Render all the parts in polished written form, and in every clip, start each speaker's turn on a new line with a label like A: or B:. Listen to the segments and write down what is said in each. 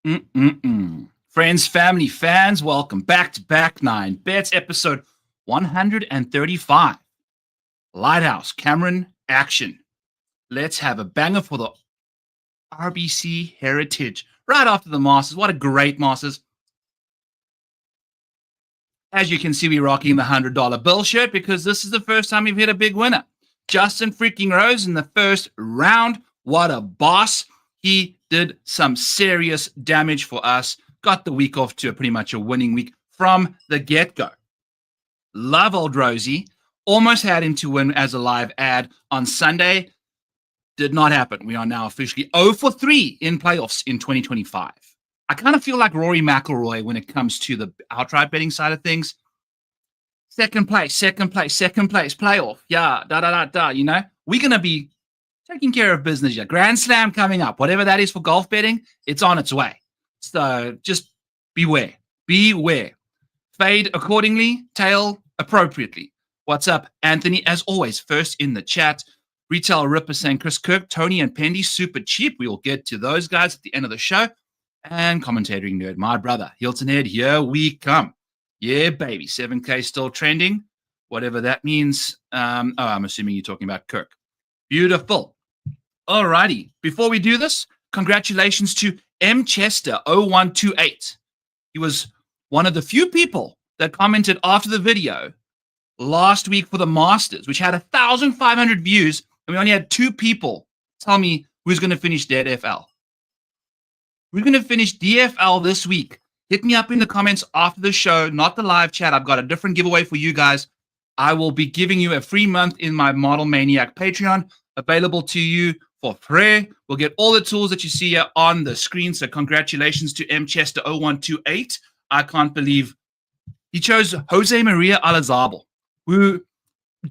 A: Friends, family, fans, welcome back to Back Nine Bets, episode 135. Lighthouse, Cameron, action. Let's have a banger for the RBC Heritage right after the Masters. What a great Masters. As you can see, we're rocking the $100 bill shirt because this is the first time we've hit a big winner. Justin freaking Rose in the first round. What a boss. He did some serious damage for us. Got the week off to pretty much a winning week from the get-go. Love old Rosie. Almost had him to win as a live ad on Sunday. Did not happen. We are now officially 0 for 3 in playoffs in 2025. I kind of feel like Rory McIlroy when it comes to the outright betting side of things. Second place, playoff. Yeah, you know. We're going to be taking care of business here. Grand Slam coming up. Whatever that is for golf betting, it's on its way. So just beware. Fade accordingly, tail appropriately. What's up, Anthony? As always, first in the chat. Retail Ripper saying Chris Kirk, Tony, and Pendy, super cheap. We will get to those guys at the end of the show. And commentating nerd, my brother, Hilton Head, here we come. Yeah, baby. 7K still trending. Whatever that means. I'm assuming you're talking about Kirk. Beautiful. Alrighty. Before we do this, congratulations to M. Chester 0128. He was one of the few people that commented after the video last week for the Masters, which had 1,500 views, and we only had 2 people tell me who's going to finish dead FL. We're going to finish DFL this week. Hit me up in the comments after the show, not the live chat. I've got a different giveaway for you guys. I will be giving you a free month in my Model Maniac Patreon, available to you for free. We'll get all the tools that you see here on the screen. So congratulations to M. Chester 0128. I can't believe he chose Jose Maria Alazabal, who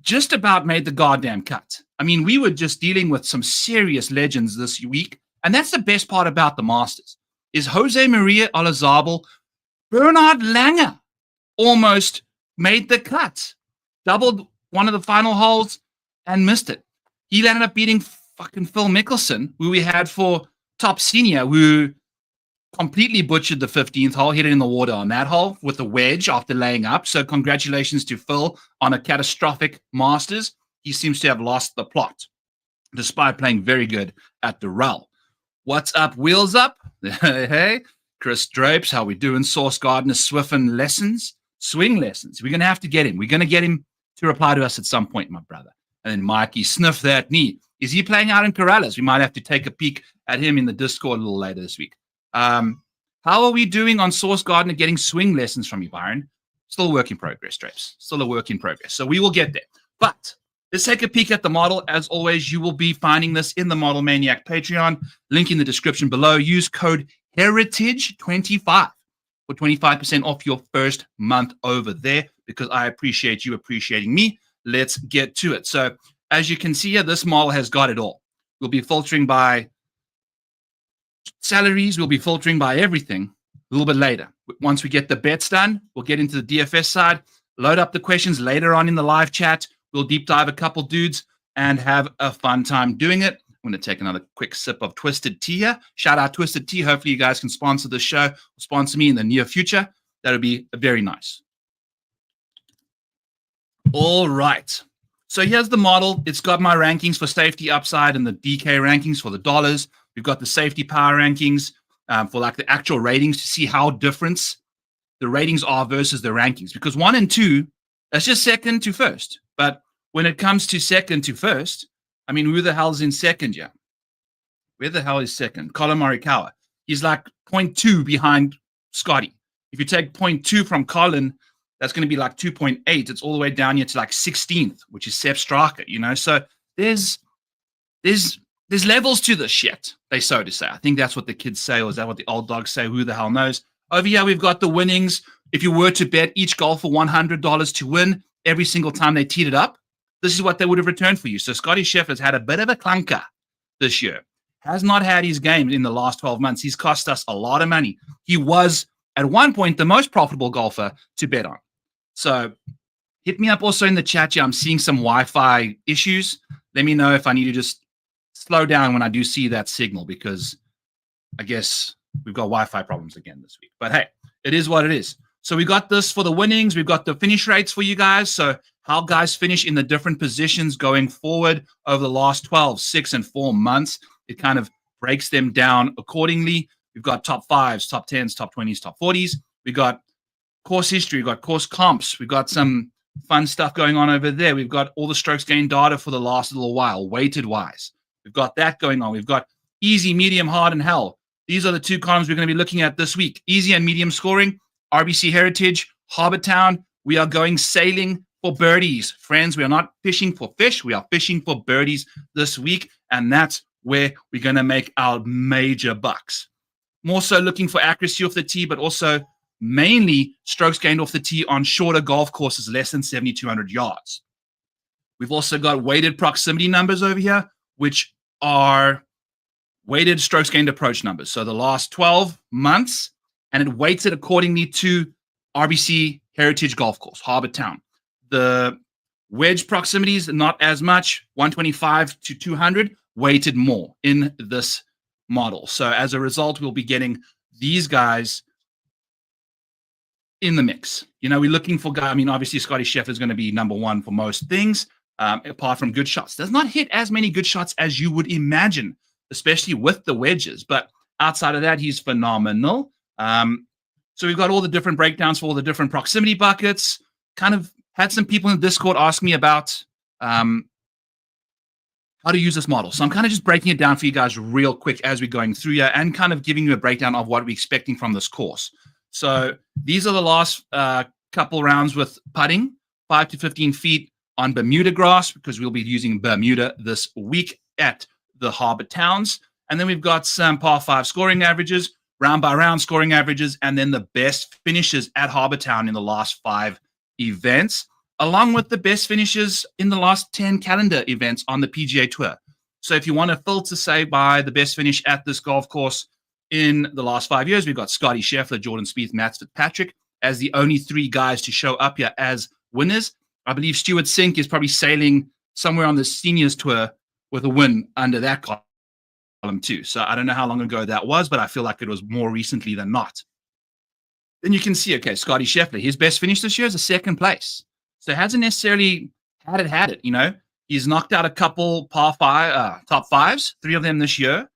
A: just about made the goddamn cut. I mean, we were just dealing with some serious legends this week. And that's the best part about the Masters, is Jose Maria Alazabal. Bernard Langer almost made the cut. Doubled one of the final holes and missed it. He ended up beating fucking Phil Mickelson, who we had for top senior, who completely butchered the 15th hole, hit it in the water on that hole with a wedge after laying up. So congratulations to Phil on a catastrophic Masters. He seems to have lost the plot, despite playing very good at the Rel. What's up, Wheels Up? Hey, Chris Drapes, how we doing? Source Gardener, Swiffen lessons, swing lessons. We're going to have to get him. We're going to get him to reply to us at some point, my brother. And then Mikey, sniff that knee. Is he playing out in Corrales? We might have to take a peek at him in the Discord a little later this week. How are we doing on Source Gardener getting swing lessons from you, Byron? Still a work in progress, Drapes. Still a work in progress. So we will get there. But let's take a peek at the model. As always, you will be finding this in the Model Maniac Patreon. Link in the description below. Use code HERITAGE25 for 25% off your first month over there, because I appreciate you appreciating me. Let's get to it. So as you can see here, this model has got it all. We'll be filtering by salaries. We'll be filtering by everything a little bit later. Once we get the bets done, we'll get into the DFS side, load up the questions later on in the live chat. We'll deep dive a couple dudes and have a fun time doing it. I'm going to take another quick sip of Twisted Tea here. Shout out Twisted Tea. Hopefully you guys can sponsor the show, sponsor me in the near future. That would be very nice. All right. So here's the model. It's got my rankings for safety upside and the DK rankings for the dollars. We've got the safety power rankings for like the actual ratings to see how different the ratings are versus the rankings. Because 1 and 2, that's just second to first. But when it comes to second to first, I mean, who the hell's in second? Yeah. Where the hell is second? Colin Morikawa. He's like 0.2 behind Scotty. If you take 0.2 from Colin, that's going to be like 2.8. It's all the way down here to like 16th, which is Sepp Straka, you know? So there's levels to this shit, they so to say. I think that's what the kids say, or is that what the old dogs say? Who the hell knows? Over here, we've got the winnings. If you were to bet each golfer $100 to win every single time they teed it up, this is what they would have returned for you. So Scotty Scheffler's had a bit of a clunker this year. Has not had his game in the last 12 months. He's cost us a lot of money. He was, at one point, the most profitable golfer to bet on. So hit me up also in the chat. Yeah, I'm seeing some Wi-Fi issues. Let me know if I need to just slow down when I do see that signal, because I guess we've got Wi-Fi problems again this week. But hey, it is what it is. So we got this for the winnings. We've got the finish rates for you guys. So how guys finish in the different positions going forward over the last 12, 6, and 4 months. It kind of breaks them down accordingly. We've got top 5s, top 10s, top 20s, top 40s. We got course history. We've got course comps. We've got some fun stuff going on over there. We've got all the strokes gained data for the last little while, weighted wise. We've got that going on. We've got easy, medium, hard, and hell. These are the 2 columns we're going to be looking at this week. Easy and medium scoring, RBC Heritage, Harbour Town. We are going sailing for birdies. Friends, we are not fishing for fish. We are fishing for birdies this week, and that's where we're going to make our major bucks. More so looking for accuracy off the tee, but also mainly strokes gained off the tee on shorter golf courses, less than 7,200 yards. We've also got weighted proximity numbers over here, which are weighted strokes gained approach numbers. So the last 12 months, and it weights it accordingly to RBC Heritage Golf Course, Harbour Town. The wedge proximities, not as much, 125 to 200, weighted more in this model. So as a result, we'll be getting these guys in the mix. You know, we're looking for guys. I mean, obviously, Scotty Scheffler is going to be number one for most things, apart from good shots. Does not hit as many good shots as you would imagine, especially with the wedges. But outside of that, he's phenomenal. So we've got all the different breakdowns for all the different proximity buckets. Kind of had some people in the Discord ask me about how to use this model. So I'm kind of just breaking it down for you guys real quick as we're going through here and kind of giving you a breakdown of what we're expecting from this course. So these are the last couple rounds with putting, 5 to 15 feet on Bermuda grass, because we'll be using Bermuda this week at the Harbour Towns. And then we've got some par 5 scoring averages, round by round scoring averages, and then the best finishes at Harbour Town in the last 5 events, along with the best finishes in the last 10 calendar events on the PGA Tour. So if you want to filter, say, by the best finish at this golf course in the last 5 years, we've got Scotty Scheffler, Jordan Spieth, Matt Fitzpatrick as the only 3 guys to show up here as winners. I believe Stuart Sink is probably sailing somewhere on the Seniors Tour with a win under that column too. So I don't know how long ago that was, but I feel like it was more recently than not. Then you can see, okay, Scotty Scheffler, his best finish this year is a 2nd place. So hasn't necessarily had it, you know. He's knocked out a couple top 5s, 3 of them this year.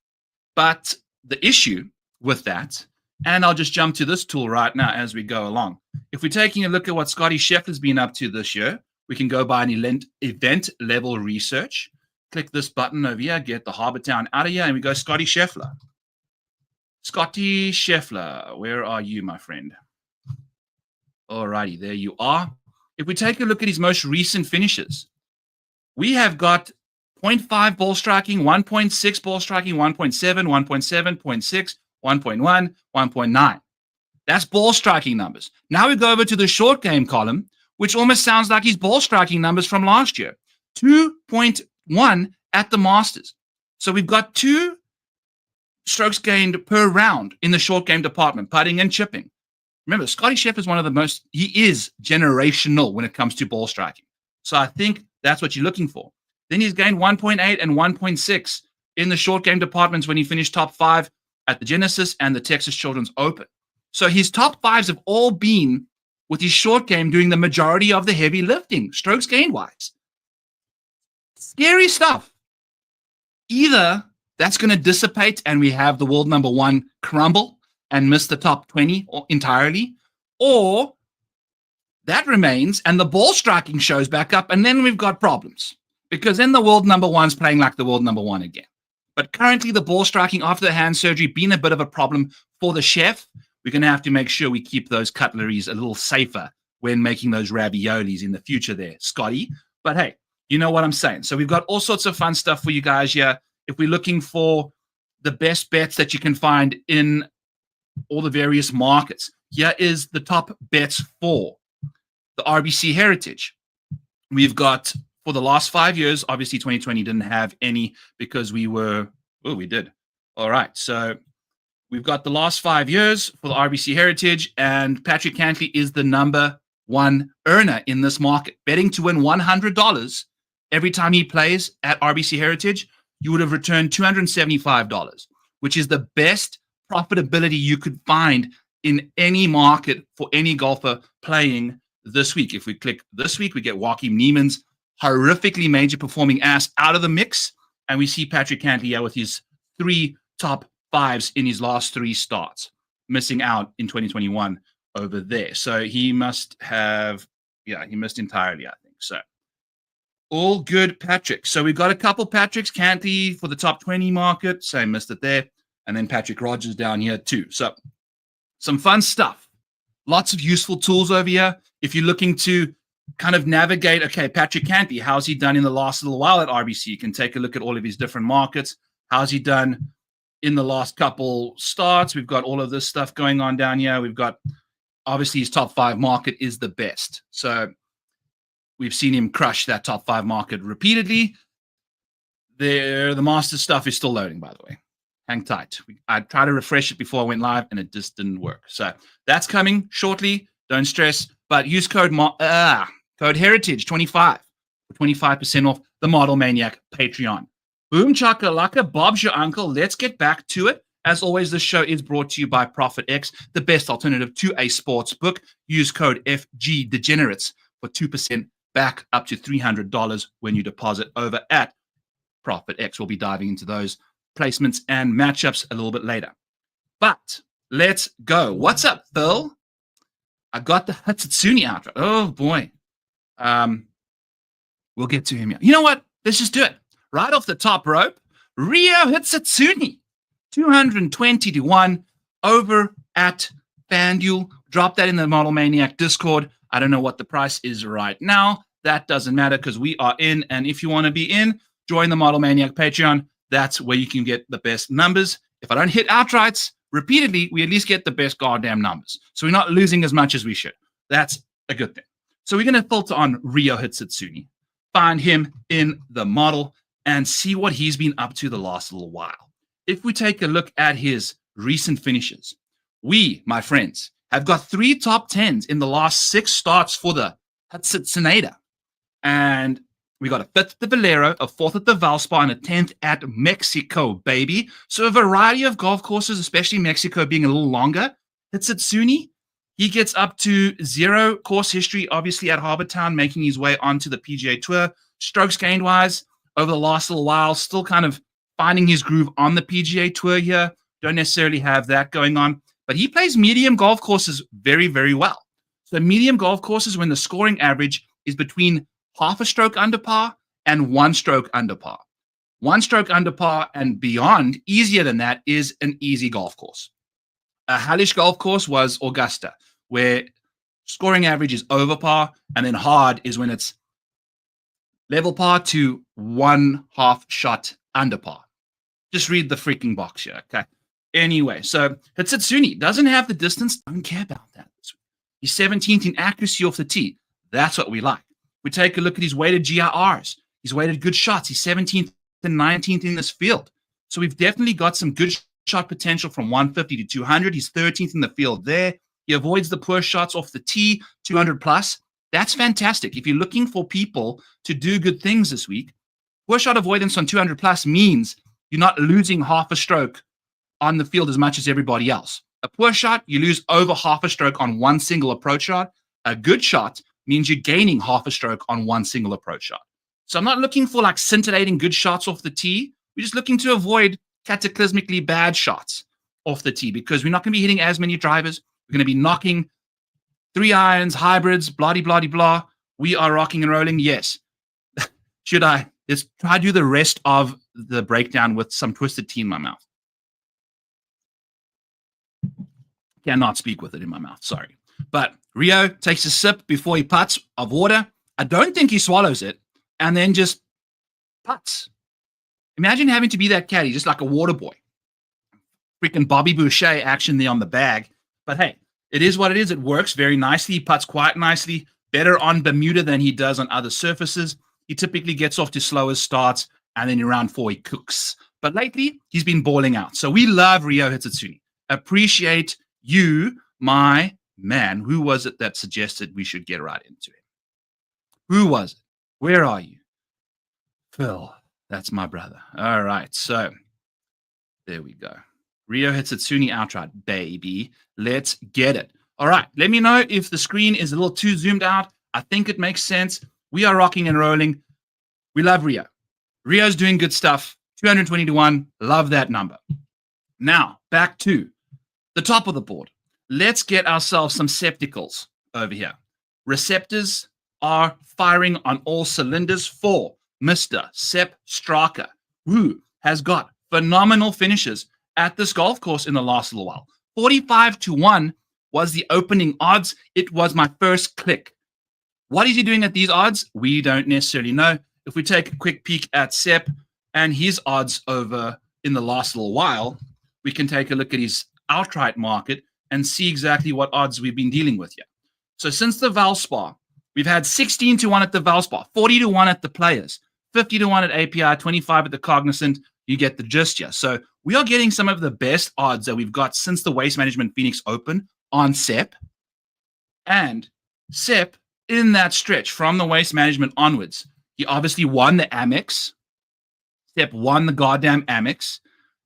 A: But the issue with that, and I'll just jump to this tool right now as we go along. If we're taking a look at what Scotty Scheffler's been up to this year, we can go by an event level research. Click this button over here, get the Harbour Town out of here, and we go Scotty Scheffler. Scotty Scheffler, where are you, my friend? Alrighty, there you are. If we take a look at his most recent finishes, we have got 0.5 ball striking, 1.6 ball striking, 1.7, 1.7, 0.6, 1.1, 1.9. That's ball striking numbers. Now we go over to the short game column, which almost sounds like his ball striking numbers from last year. 2.1 at the Masters. So we've got 2 strokes gained per round in the short game department, putting and chipping. Remember, Scotty Scheffler is one of the most, he is generational when it comes to ball striking. So I think that's what you're looking for. Then he's gained 1.8 and 1.6 in the short game departments when he finished top 5 at the Genesis and the Texas Children's Open. So his top 5s have all been with his short game doing the majority of the heavy lifting, strokes gained wise. Scary stuff. Either that's going to dissipate and we have the world number 1 crumble and miss the top 20 entirely, or that remains and the ball striking shows back up, and then we've got problems because then the world number 1's playing like the world number 1 again. But currently the ball striking after the hand surgery being a bit of a problem for the chef. We're going to have to make sure we keep those cutleries a little safer when making those raviolis in the future there, Scotty. But hey, you know what I'm saying. So we've got all sorts of fun stuff for you guys here. If we're looking for the best bets that you can find in all the various markets, here is the top bets for the RBC Heritage. We've got, for the last 5 years, obviously 2020 didn't have any because we did. All right. So we've got the last 5 years for the RBC Heritage, and Patrick Cantley is the number 1 earner in this market, betting to win $100 every time he plays at RBC Heritage. You would have returned $275, which is the best profitability you could find in any market for any golfer playing this week. If we click this week, we get Joaquin Niemann's horrifically major performing ass out of the mix. And we see Patrick Cantley with his 3 top 5s in his last 3 starts, missing out in 2021 over there. So he must have, he missed entirely, I think. So all good, Patrick. So we've got a couple Patricks. Cantley for the top 20 market. So I missed it there. And then Patrick Rogers down here too. So some fun stuff. Lots of useful tools over here. If you're looking to kind of navigate, okay, Patrick Cantley, how's he done in the last little while at RBC? You can take a look at all of his different markets. How's he done in the last couple starts? We've got all of this stuff going on down here. We've got, obviously, his top 5 market is the best. So we've seen him crush that top 5 market repeatedly. The Masters stuff is still loading, by the way. Hang tight. I tried to refresh it before I went live, and it just didn't work. So that's coming shortly. Don't stress. But use code Heritage 25 for 25% off the Model Maniac Patreon. Boom chakalaka, Bob's your uncle. Let's get back to it. As always, this show is brought to you by ProfitX, the best alternative to a sports book. Use code FGDegenerates for 2% back up to $300 when you deposit over at ProfitX. We'll be diving into those placements and matchups a little bit later. But let's go. What's up, Phil? I got the Hitsatsuni out. Oh, boy. We'll get to him here. You know what? Let's just do it. Right off the top rope, Ryo Hitsatsuni, 220 to 1 over at FanDuel. Drop that in the Model Maniac Discord. I don't know what the price is right now. That doesn't matter because we are in. And if you want to be in, join the Model Maniac Patreon. That's where you can get the best numbers. If I don't hit outrights repeatedly, we at least get the best goddamn numbers. So we're not losing as much as we should. That's a good thing. So we're going to filter on Ryo Hitsatsuni, find him in the model, and see what he's been up to the last little while. If we take a look at his recent finishes, we, my friends, have got 3 top 10s in the last 6 starts for the Hitsatsuni. And we got a 5th at the Valero, a 4th at the Valspar, and a 10th at Mexico, baby. So a variety of golf courses, especially Mexico being a little longer. Hitsatsuni, he gets up to 0 course history, obviously at Harbour Town, making his way onto the PGA Tour. Strokes gained-wise, over the last little while, still kind of finding his groove on the PGA Tour here. Don't necessarily have that going on. But he plays medium golf courses very, very well. So medium golf courses, when the scoring average is between half a stroke under par and 1 stroke under par. 1 stroke under par and beyond, easier than that, is an easy golf course. A hellish golf course was Augusta, where scoring average is over par, and then hard is when it's level par to 1/2 shot under par. Just read the freaking box here, okay? Anyway, so Hitsatsuni doesn't have the distance. Don't care about that. He's 17th in accuracy off the tee. That's what we like. We take a look at his weighted GIRs. He's weighted good shots. He's 17th and 19th in this field. So we've definitely got some good shot potential from 150 to 200. He's 13th in the field there. He avoids the poor shots off the tee, 200 plus. That's fantastic. If you're looking for people to do good things this week, poor shot avoidance on 200 plus means you're not losing half a stroke on the field as much as everybody else. A poor shot, you lose over half a stroke on one single approach shot. A good shot means you're gaining half a stroke on one single approach shot. So I'm not looking for like scintillating good shots off the tee. We're just looking to avoid cataclysmically bad shots off the tee because we're not going to be hitting as many drivers. We're going to be knocking 3 irons, hybrids, blah. We are rocking and rolling. Yes. Should I? Let's try to do the rest of the breakdown with some twisted tea in my mouth. Cannot speak with it in my mouth. Sorry. But Ryo takes a sip before he putts of water. I don't think he swallows it and then just putts. Imagine having to be that caddy, just like a water boy. Freaking Bobby Boucher action there on the bag. But hey, it is what it is. It works very nicely. He putts quite nicely. Better on Bermuda than he does on other surfaces. He typically gets off to slower starts, and then in round 4, he cooks. But lately, he's been balling out. So we love Ryo Hitsatsuni. Appreciate you, my man. Who was it that suggested we should get right into it? Who was it? Where are you? Phil. That's my brother. All right. So there we go. Rio hits Itsuni outright, baby. Let's get it. All right. Let me know if the screen is a little too zoomed out. I think it makes sense. We are rocking and rolling. We love Rio. Rio's doing good stuff. 220 to 1. Love that number. Now, back to the top of the board. Let's get ourselves some septicals over here. Receptors are firing on all cylinders for Mr. Sepp Straka, who has got phenomenal finishes at this golf course in the last little while. 45 to 1 was the opening odds. It was my first click. What is he doing at these odds? We don't necessarily know. If we take a quick peek at Sepp and his odds over in the last little while, we can take a look at his outright market and see exactly what odds we've been dealing with here. So since the Valspar, we've had 16 to 1 at the Valspar, 40 to 1 at the Players, 50 to 1 at API, 25 at the Cognizant. You get the gist here. So we are getting some of the best odds that we've got since the Waste Management Phoenix Open on Sepp. And Sepp, in that stretch from the Waste Management onwards, he obviously won the Amex. Sepp won the goddamn Amex.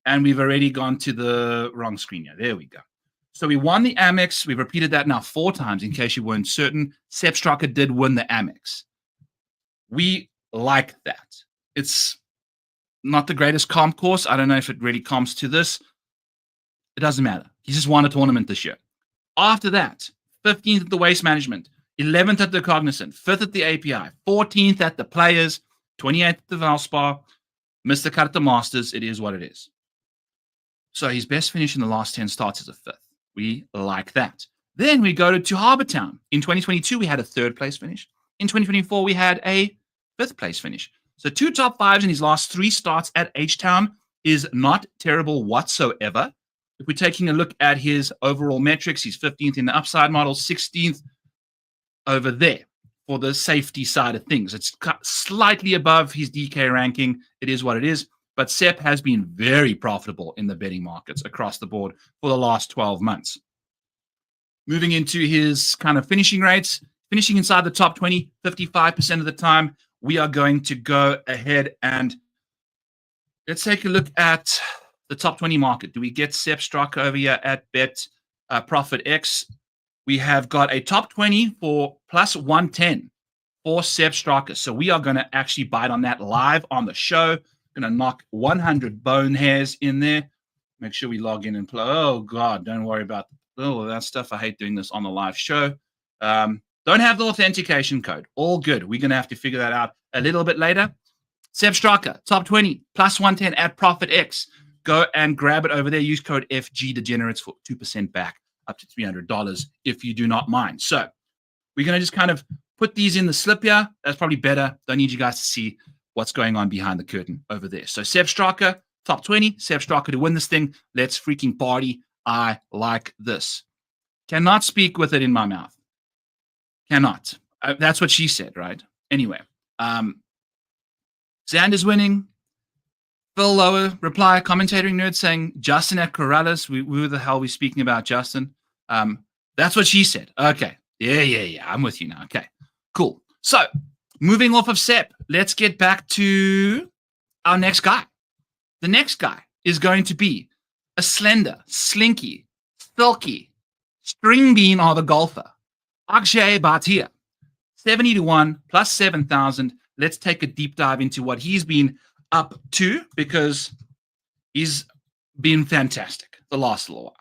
A: And we've already gone to the wrong screen here. There we go. So we won the Amex. We've repeated that now 4 times in case you weren't certain. Sepp Straka did win the Amex. We like that. It's not the greatest comp course. I don't know if it really comps to this. It doesn't matter. He just won a tournament this year. After that, 15th at the Waste Management, 11th at the Cognizant, 5th at the API, 14th at the Players, 28th at the Valspar, missed the cut at the Masters. It is what it is. So his best finish in the last 10 starts is a 5th. We like that. Then we go to Harbour Town. In 2022, we had a 3rd place finish. In 2024, we had a 5th place finish. So 2 top 5s in his last 3 starts at H-Town is not terrible whatsoever. If we're taking a look at his overall metrics, he's 15th in the upside model, 16th over there for the safety side of things. It's slightly above his DK ranking. It is what it is. But Sepp has been very profitable in the betting markets across the board for the last 12 months. Moving into his kind of finishing rates, finishing inside the top 20, 55% of the time. We are going to go ahead and let's take a look at the top 20 market. Do we get Sepp Straka over here at Bet Profit X? We have got a top 20 for plus 110 for Sepp Straka. So we are going to actually bite on that live on the show. Going to knock 100 bone hairs in there. Make sure we log in and play. Oh, God, don't worry about all of that stuff. I hate doing this on the live show. Don't have the authentication code. All good. We're going to have to figure that out a little bit later. Sepp Straka, top 20, plus 110 at Profit X. Go and grab it over there. Use code FGDegenerates for 2% back up to $300 if you do not mind. So we're going to just kind of put these in the slip here. That's probably better. Don't need you guys to see what's going on behind the curtain over there. So Sepp Straka, top 20. Sepp Straka to win this thing. Let's freaking party. I like this. Cannot speak with it in my mouth. Cannot. That's what she said, right? Anyway, Xander's winning. Phil Lower reply, commentating nerd saying Justin at Corrales. Who the hell are we speaking about, Justin? That's what she said. Okay. Yeah. I'm with you now. Okay, cool. So moving off of Sepp, let's get back to our next guy. The next guy is going to be a slender, slinky, silky, string bean of a golfer. Akshay Bhatia, 70 to 1 plus 7,000. Let's take a deep dive into what he's been up to because he's been fantastic the last little while.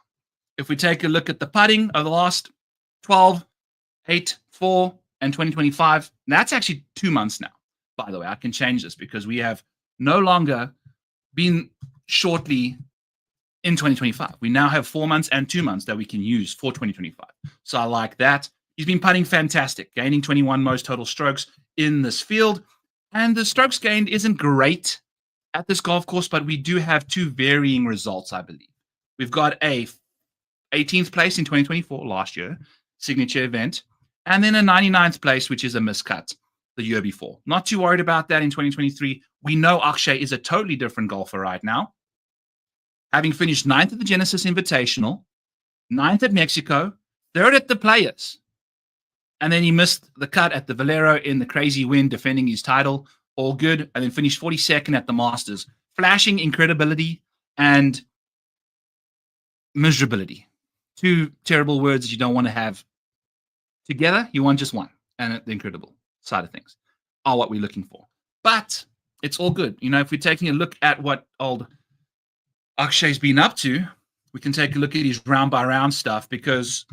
A: If we take a look at the putting of the last 12, 8, 4, and 2025, that's actually 2 months now. By the way, I can change this because we have no longer been shortly in 2025. We now have 4 months and 2 months that we can use for 2025. So I like that. He's been putting fantastic, gaining 21 most total strokes in this field. And the strokes gained isn't great at this golf course, but we do have 2 varying results, I believe. We've got a 18th place in 2024, last year, signature event, and then a 99th place, which is a miscut the year before. Not too worried about that in 2023. We know Akshay is a totally different golfer right now. Having finished 9th at the Genesis Invitational, 9th at Mexico, 3rd at the Players. And then he missed the cut at the Valero in the crazy win, defending his title. All good. And then finished 42nd at the Masters. Flashing incredibility and miserability. Two terrible words that you don't want to have together. You want just one. And the incredible side of things are what we're looking for. But it's all good. You know, if we're taking a look at what old Akshay's been up to, we can take a look at his round by round stuff, because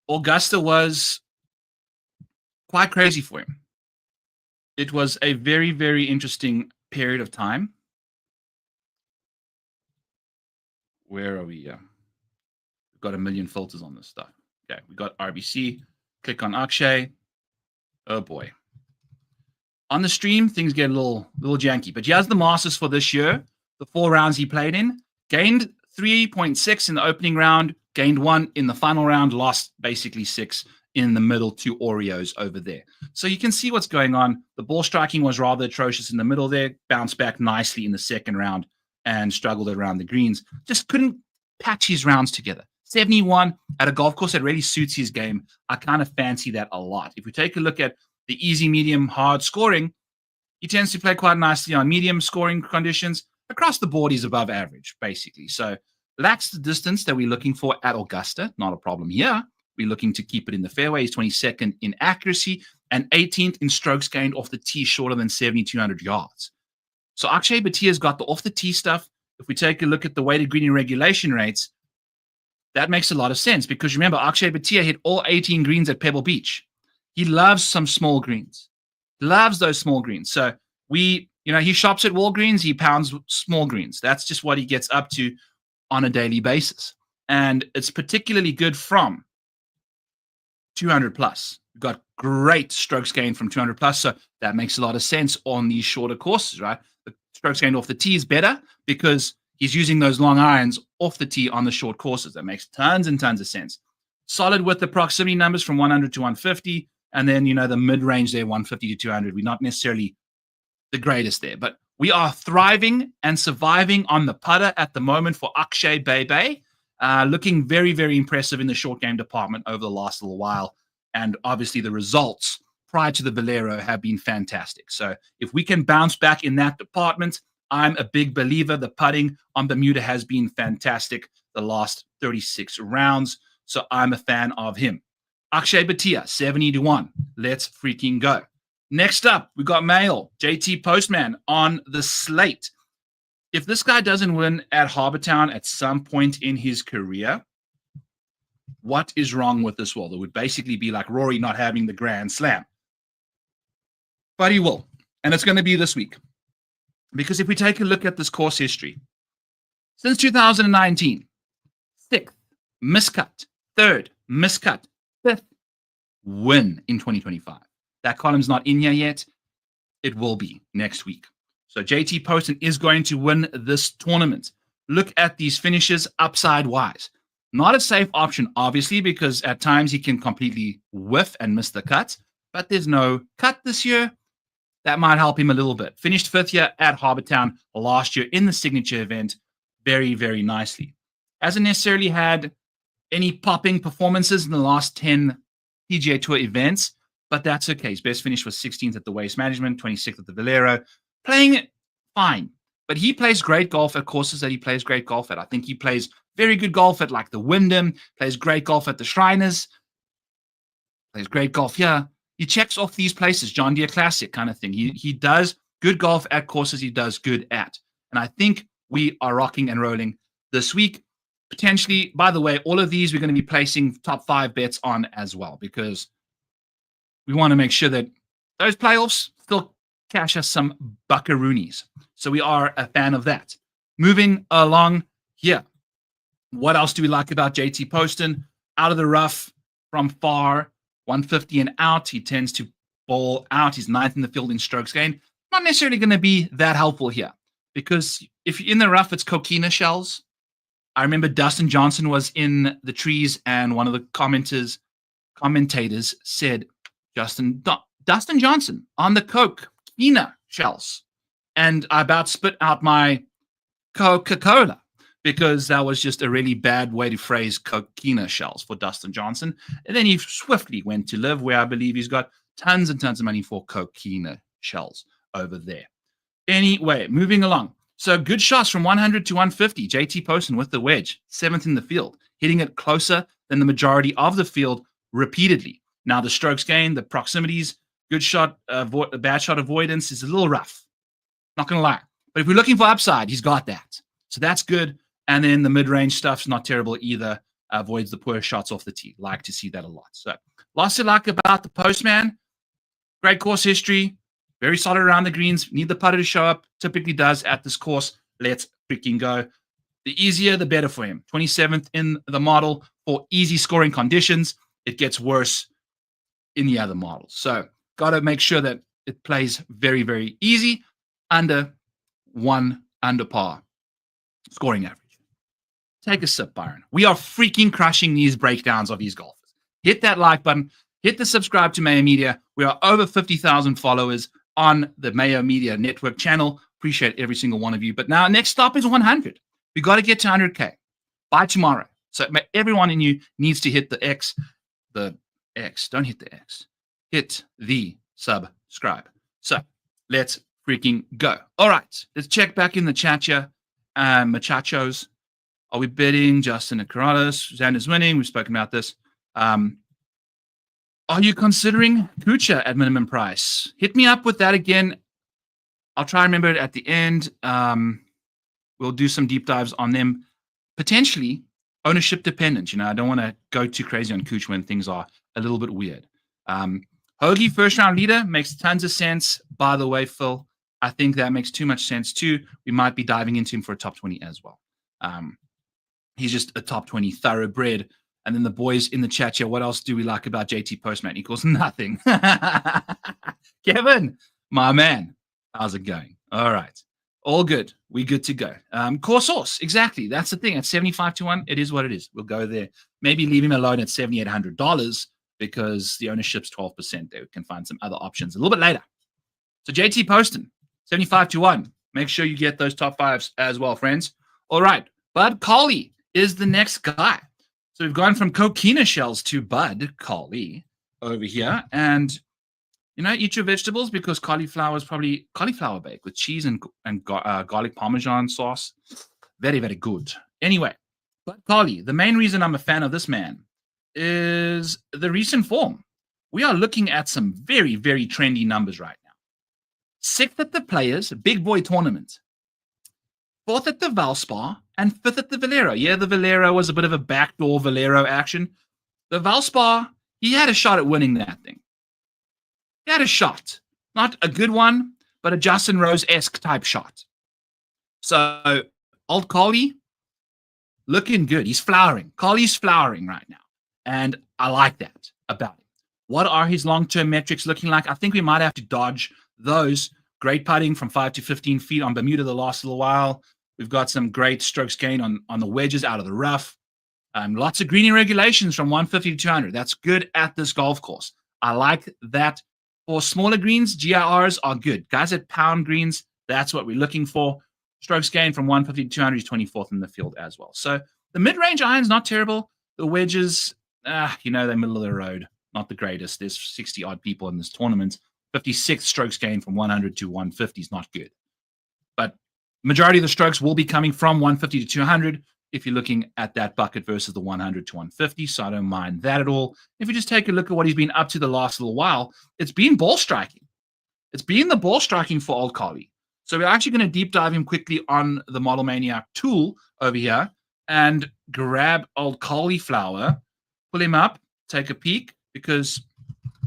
A: Augusta was quite crazy for him. It was a very, very interesting period of time. Where are we? We've got a million filters on this stuff. Okay, we got RBC. Click on Akshay. Oh boy. On the stream, things get a little janky. But he has the Masters for this year. The 4 rounds he played in. Gained 3.6 in the opening round. Gained 1 in the final round. Lost basically 6 in the middle, 2 Oreos over there. So you can see what's going on. The ball striking was rather atrocious in the middle there. Bounced back nicely in the second round and struggled around the greens. Just couldn't patch his rounds together. 71 at a golf course that really suits his game. I kind of fancy that a lot. If we take a look at the easy, medium, hard scoring, he tends to play quite nicely on medium scoring conditions. Across the board, he's above average, basically. So that's the distance that we're looking for at Augusta. Not a problem here. We're looking to keep it in the fairway. He's 22nd in accuracy and 18th in strokes gained off the tee, shorter than 7,200 yards. So Akshay Bhatia's got the off the tee stuff. If we take a look at the weighted green regulation rates, that makes a lot of sense, because remember, Akshay Bhatia hit all 18 greens at Pebble Beach. He loves some small greens. Loves those small greens. So he shops at Walgreens, he pounds small greens. That's just what he gets up to on a daily basis. And it's particularly good from 200 plus. We've got great strokes gained from 200 plus. So that makes a lot of sense on these shorter courses, right? The strokes gained off the tee is better because he's using those long irons off the tee on the short courses. That makes tons and tons of sense. Solid with the proximity numbers from 100 to 150. And then, the mid-range there, 150 to 200. We're not necessarily the greatest there. But we are thriving and surviving on the putter at the moment for Akshay Bebe. Looking very, very impressive in the short game department over the last little while. And obviously the results prior to the Valero have been fantastic. So if we can bounce back in that department, I'm a big believer. The putting on Bermuda has been fantastic the last 36 rounds. So I'm a fan of him. Akshay Bhatia, 70 to 1. Let's freaking go. Next up, we got Mayo, JT Postman on the slate. If this guy doesn't win at Harbour Town at some point in his career, what is wrong with this world? It would basically be like Rory not having the Grand Slam. But he will. And it's going to be this week. Because if we take a look at this course history, since 2019, 6th, miscut, 3rd, miscut, 5th, win in 2025. That column's not in here yet. It will be next week. So JT Poston is going to win this tournament. Look at these finishes upside wise. Not a safe option, obviously, because at times he can completely whiff and miss the cut. But there's no cut this year. That might help him a little bit. Finished 5th year at Harbour Town last year in the signature event very, very nicely. Hasn't necessarily had any popping performances in the last 10 PGA Tour events, but that's okay. His best finish was 16th at the Waste Management, 26th at the Valero. Playing it fine, but he plays great golf at courses that he plays great golf at. I think he plays very good golf at like the Wyndham, plays great golf at the Shriners, plays great golf here. He checks off these places, John Deere Classic kind of thing. He does good golf at courses he does good at. And I think we are rocking and rolling this week. Potentially, by the way, all of these we're going to be placing top 5 bets on as well, because we want to make sure that those playoffs still cash us some buckaroonies. So we are a fan of that. Moving along here. What else do we like about JT Poston? Out of the rough from far, 150 and out. He tends to ball out. He's 9th in the field in strokes gained. Not necessarily going to be that helpful here, because if you're in the rough, it's coquina shells. I remember Dustin Johnson was in the trees, and one of the commentators said, Dustin Johnson on the coquina shells. And I about spit out my Coca-Cola, because that was just a really bad way to phrase coquina shells for Dustin Johnson. And then he swiftly went to live, where I believe he's got tons and tons of money for coquina shells over there. Anyway, moving along. So good shots from 100 to 150. JT Poston with the wedge, 7th in the field, hitting it closer than the majority of the field repeatedly. Now the strokes gained, the proximities, good shot, bad shot avoidance is a little rough. Not going to lie. But if we're looking for upside, he's got that. So that's good. And then the mid-range stuff's not terrible either. Avoids the poor shots off the tee. Like to see that a lot. So lots to like about the Postman. Great course history. Very solid around the greens. Need the putter to show up. Typically does at this course. Let's freaking go. The easier, the better for him. 27th in the model for easy scoring conditions. It gets worse in the other models. So got to make sure that it plays very, very easy. Under 1 under par scoring average. Take a sip, Byron. We are freaking crushing these breakdowns of these golfers. Hit that like button. Hit the subscribe to Mayo Media. We are over 50,000 followers on the Mayo Media Network channel. Appreciate every single one of you. But now next stop is 100. We got to get to 100K by tomorrow. So everyone in you needs to hit the X. Don't hit the X. Hit the subscribe. So let's freaking go. All right. Let's check back in the chat here. Muchachos. Are we betting Justin and Corrales? Xander's winning. We've spoken about this. Are you considering Kucha at minimum price? Hit me up with that again. I'll try and remember it at the end. We'll do some deep dives on them. Potentially ownership dependent. I don't want to go too crazy on Kucha when things are a little bit weird. Hoagie, first round leader, makes tons of sense. By the way, Phil, I think that makes too much sense too. We might be diving into him for a top 20 as well. He's just a top 20 thoroughbred. And then the boys in the chat here, what else do we like about JT Postman? Equals nothing. Kevin, my man, how's it going? All right. All good. We good to go. Core source, exactly. That's the thing. At 75 to 1, it is what it is. We'll go there. Maybe leave him alone at $7,800 because the ownership's 12%. They can find some other options a little bit later. So JT Poston, 75 to 1. Make sure you get those top 5s as well, friends. All right. Bud Cauley is the next guy. So we've gone from coquina shells to Bud Cauley over here. And, eat your vegetables because cauliflower is probably cauliflower bake with cheese and garlic Parmesan sauce. Very, very good. Anyway, Bud Cauley, the main reason I'm a fan of this man is the recent form. We are looking at some very, very trendy numbers right now. 6th at the Players Big Boy Tournament. 4th at the Valspar, and 5th at the Valero. Yeah, the Valero was a bit of a backdoor Valero action. The Valspar, he had a shot at winning that thing. He had a shot. Not a good one, but a Justin Rose-esque type shot. So, old Cauley, looking good. He's flowering. Cauley's flowering right now. And I like that about him. What are his long-term metrics looking like? I think we might have to dodge those. Great putting from 5 to 15 feet on Bermuda the last little while. We've got some great strokes gained on the wedges out of the rough. Lots of greening regulations from 150 to 200. That's good at this golf course. I like that. For smaller greens, GIRs are good. Guys at pound greens, that's what we're looking for. Strokes gained from 150 to 200 is 24th in the field as well. So the mid-range iron's not terrible. The wedges, they're middle of the road. Not the greatest. There's 60-odd people in this tournament. 56 strokes gained from 100 to 150 is not good. But majority of the strokes will be coming from 150 to 200 if you're looking at that bucket versus the 100 to 150. So I don't mind that at all. If you just take a look at what he's been up to the last little while, it's been ball striking. It's been the ball striking for old Cauley. So we're actually going to deep dive him quickly on the Model Maniac tool over here and grab old cauliflower, pull him up, take a peek, because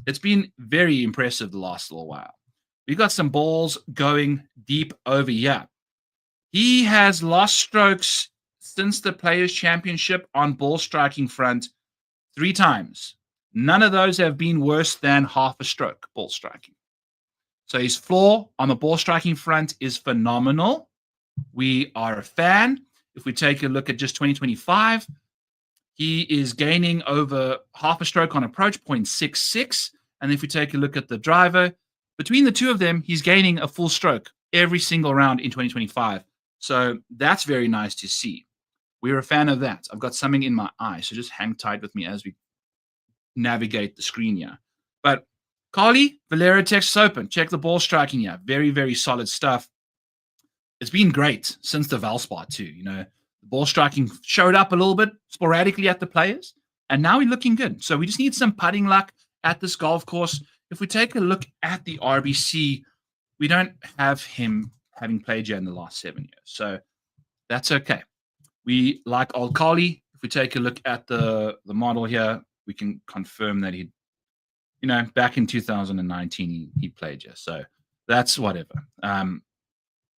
A: it's been very impressive the last little while. We've got some balls going deep over here. He has lost strokes since the Players' Championship on ball striking front 3 times. None of those have been worse than half a stroke ball striking. So his floor on the ball striking front is phenomenal. We are a fan. If we take a look at just 2025, he is gaining over half a stroke on approach, 0.66. And if we take a look at the driver, between the two of them, he's gaining a full stroke every single round in 2025. So that's very nice to see. We're a fan of that. I've got something in my eye, so just hang tight with me as we navigate the screen here. But Cauley, Valero, Texas Open. Check the ball striking here. Very, very solid stuff. it's been great since the Valspar too. You know, the ball striking showed up a little bit sporadically at the players, and now he's looking good. So we just need some putting luck at this golf course. If we take a look at the RBC, we don't have him having played yet in the last 7 years. So that's okay. We like old Cauley. If we take a look at the model here, we can confirm that he, you know, back in 2019, he played here. So that's whatever.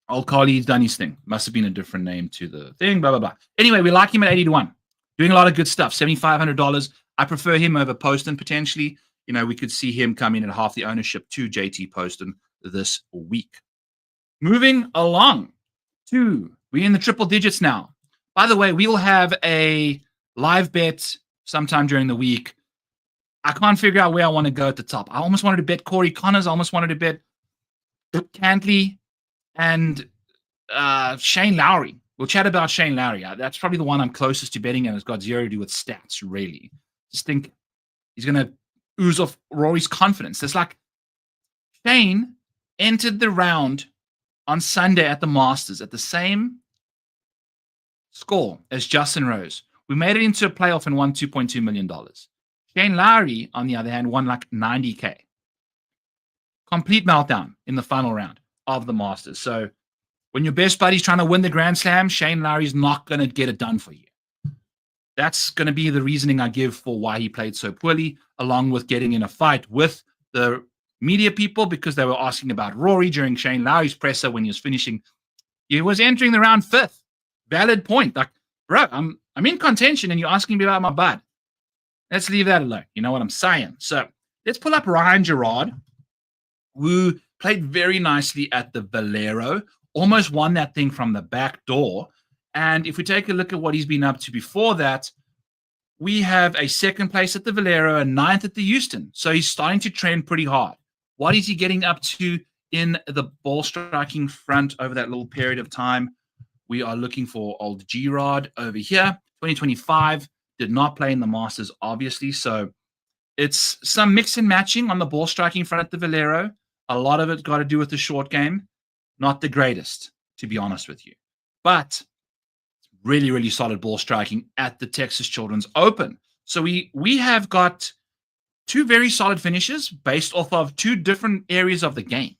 A: Old Cauley's done his thing. Must have been a different name to the thing, blah, blah, blah. Anyway, we like him at 80 to 1. Doing a lot of good stuff. $7,500. I prefer him over Poston potentially. You know, we could see him come in at half the ownership to JT Poston this week. Moving along to, we're in the triple digits now. By the way, we will have a live bet sometime during the week. I can't figure out where I want to go at the top. I almost wanted to bet Corey Connors. I almost wanted to bet Cantley and Shane Lowry. We'll chat about Shane Lowry. That's probably the one I'm closest to betting, and it's got zero to do with stats, really. Just think he's going to ooze off Rory's confidence. It's like Shane entered the round on Sunday at the Masters at the same score as Justin Rose. We made it into a playoff and won $2.2 million. Shane Lowry, on the other hand, won like $90K. Complete meltdown in the final round of the Masters. So when your best buddy's trying to win the Grand Slam, Shane Lowry's not going to get it done for you. That's going to be the reasoning I give for why he played so poorly, along with getting in a fight with the media people because they were asking about Rory during Shane Lowry's presser when he was finishing. He was entering the round 5th. Valid point. Like, bro, I'm in contention and you're asking me about my bud. Let's leave that alone. You know what I'm saying? So let's pull up Ryan Gerard, who played very nicely at the Valero, almost won that thing from the back door. And if we take a look at what he's been up to before that, we have a 2nd place at the Valero and 9th at the Houston. So he's starting to trend pretty hard. What is he getting up to in the ball striking front over that little period of time? We are looking for old Gerard over here. 2025 did not play in the Masters, obviously. So it's some mix and matching on the ball striking front at the Valero. A lot of it got to do with the short game. Not the greatest, to be honest with you. But really, really solid ball striking at the Texas Children's Open. So we have got 2 very solid finishes based off of 2 different areas of the game,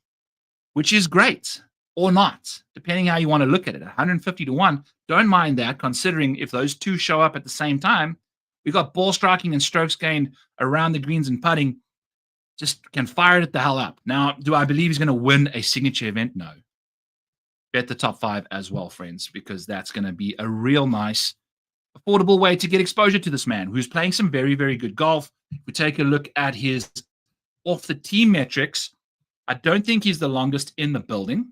A: which is great or not, depending how you want to look at it. 150 to 1, don't mind that, considering if those 2 show up at the same time, we got ball striking and strokes gained around the greens and putting. Just can fire it the hell up. Now, do I believe he's going to win a signature event? No. Bet the top 5 as well, friends, because that's going to be a real nice, affordable way to get exposure to this man who's playing some very, very good golf. If we take a look at his off-the-tee metrics, I don't think he's the longest in the building.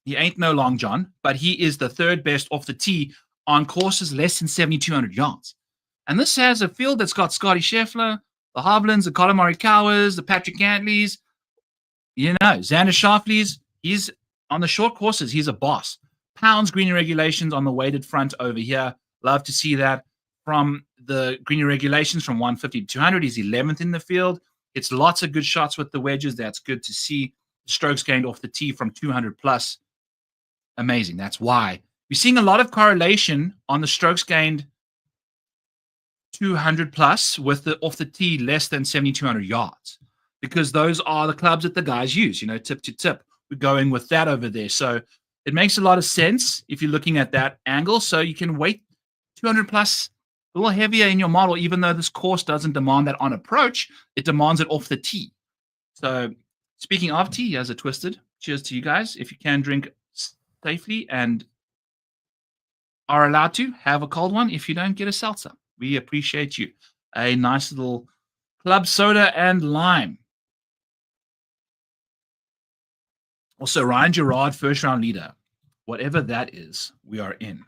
A: He ain't no long John, but he is the 3rd best off the tee on courses less than 7,200 yards. And this has a field that's got Scotty Scheffler, the Hovlands, the Colin Morikawas, the Patrick Cantleys, you know, Xander Schauffele's. He's on the short courses, he's a boss. Pounds green regulations on the weighted front over here. Love to see that. From the green regulations from 150 to 200, he's 11th in the field. It's lots of good shots with the wedges. That's good to see. Strokes gained off the tee from 200 plus. Amazing. That's why we're seeing a lot of correlation on the strokes gained 200 plus with the off the tee less than 7,200 yards, because those are the clubs that the guys use, you know, tip to tip. We're going with that over there. So it makes a lot of sense if you're looking at that angle. So you can weight 200 plus a little heavier in your model, even though this course doesn't demand that on approach, it demands it off the tee. So speaking of tee, as a twisted, cheers to you guys. If you can drink safely and are allowed to, have a cold one. If you don't, get a seltzer. We appreciate you. A nice little club soda and lime. Also, Ryan Gerard, 1st round leader. Whatever that is, we are in.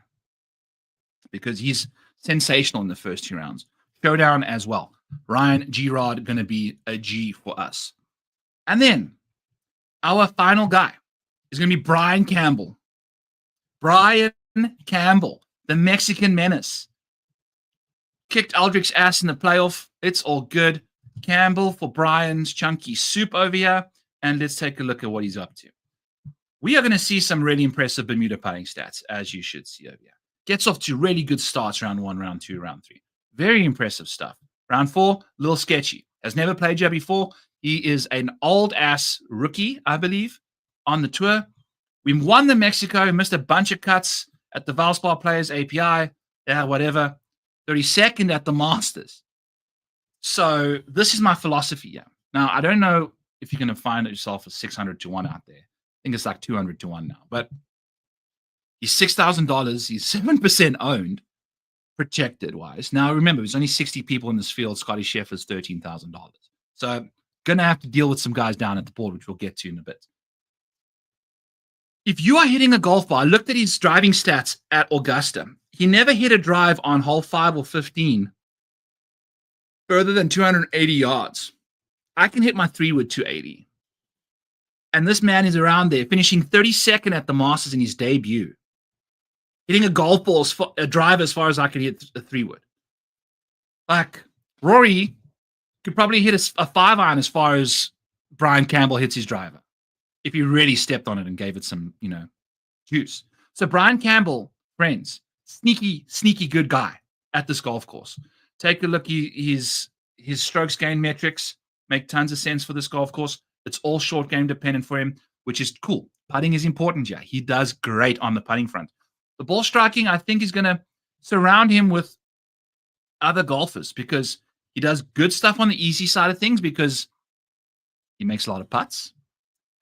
A: Because he's sensational in the first 2 rounds. Showdown as well. Ryan Gerard going to be a G for us. And then our final guy is going to be Brian Campbell. Brian Campbell, the Mexican menace. Kicked Aldrich's ass in the playoff. It's all good. Campbell for Brian's chunky soup over here. And let's take a look at what he's up to. we are going to see some really impressive Bermuda putting stats, as you should see over here. Gets off to really good starts round 1, round 2, round 3. Very impressive stuff. Round 4, a little sketchy. Has never played here before. He is an old-ass rookie, I believe, on the tour. We won the Mexico, missed a bunch of cuts at the Valspar Players API, whatever. 32nd at the Masters. So this is my philosophy here. Now, I don't know if you're going to find yourself a 600 to 1 out there. I think it's like 200 to 1 now. But he's $6,000. He's 7% owned, projected-wise. Now, remember, there's only 60 people in this field. Scotty Scheffler's $13,000. So going to have to deal with some guys down at the board, which we'll get to in a bit. If you are hitting a golf ball, I looked at his driving stats at Augusta. He never hit a drive on hole 5 or 15 further than 280 yards. I can hit my 3-wood 280. And this man is around there, finishing 32nd at the Masters in his debut. Hitting a golf ball, a drive as far as I could hit a 3-wood. Like, Rory could probably hit a 5-iron as far as Brian Campbell hits his driver, if he really stepped on it and gave it some, juice. So Brian Campbell, friends, sneaky good guy at this golf course. Take a look. His strokes gain metrics make tons of sense for this golf course. It's all short game dependent for him, which is cool. Putting is important here. He does great on the putting front. The ball striking, I think, is going to surround him with other golfers because he does good stuff on the easy side of things because he makes a lot of putts.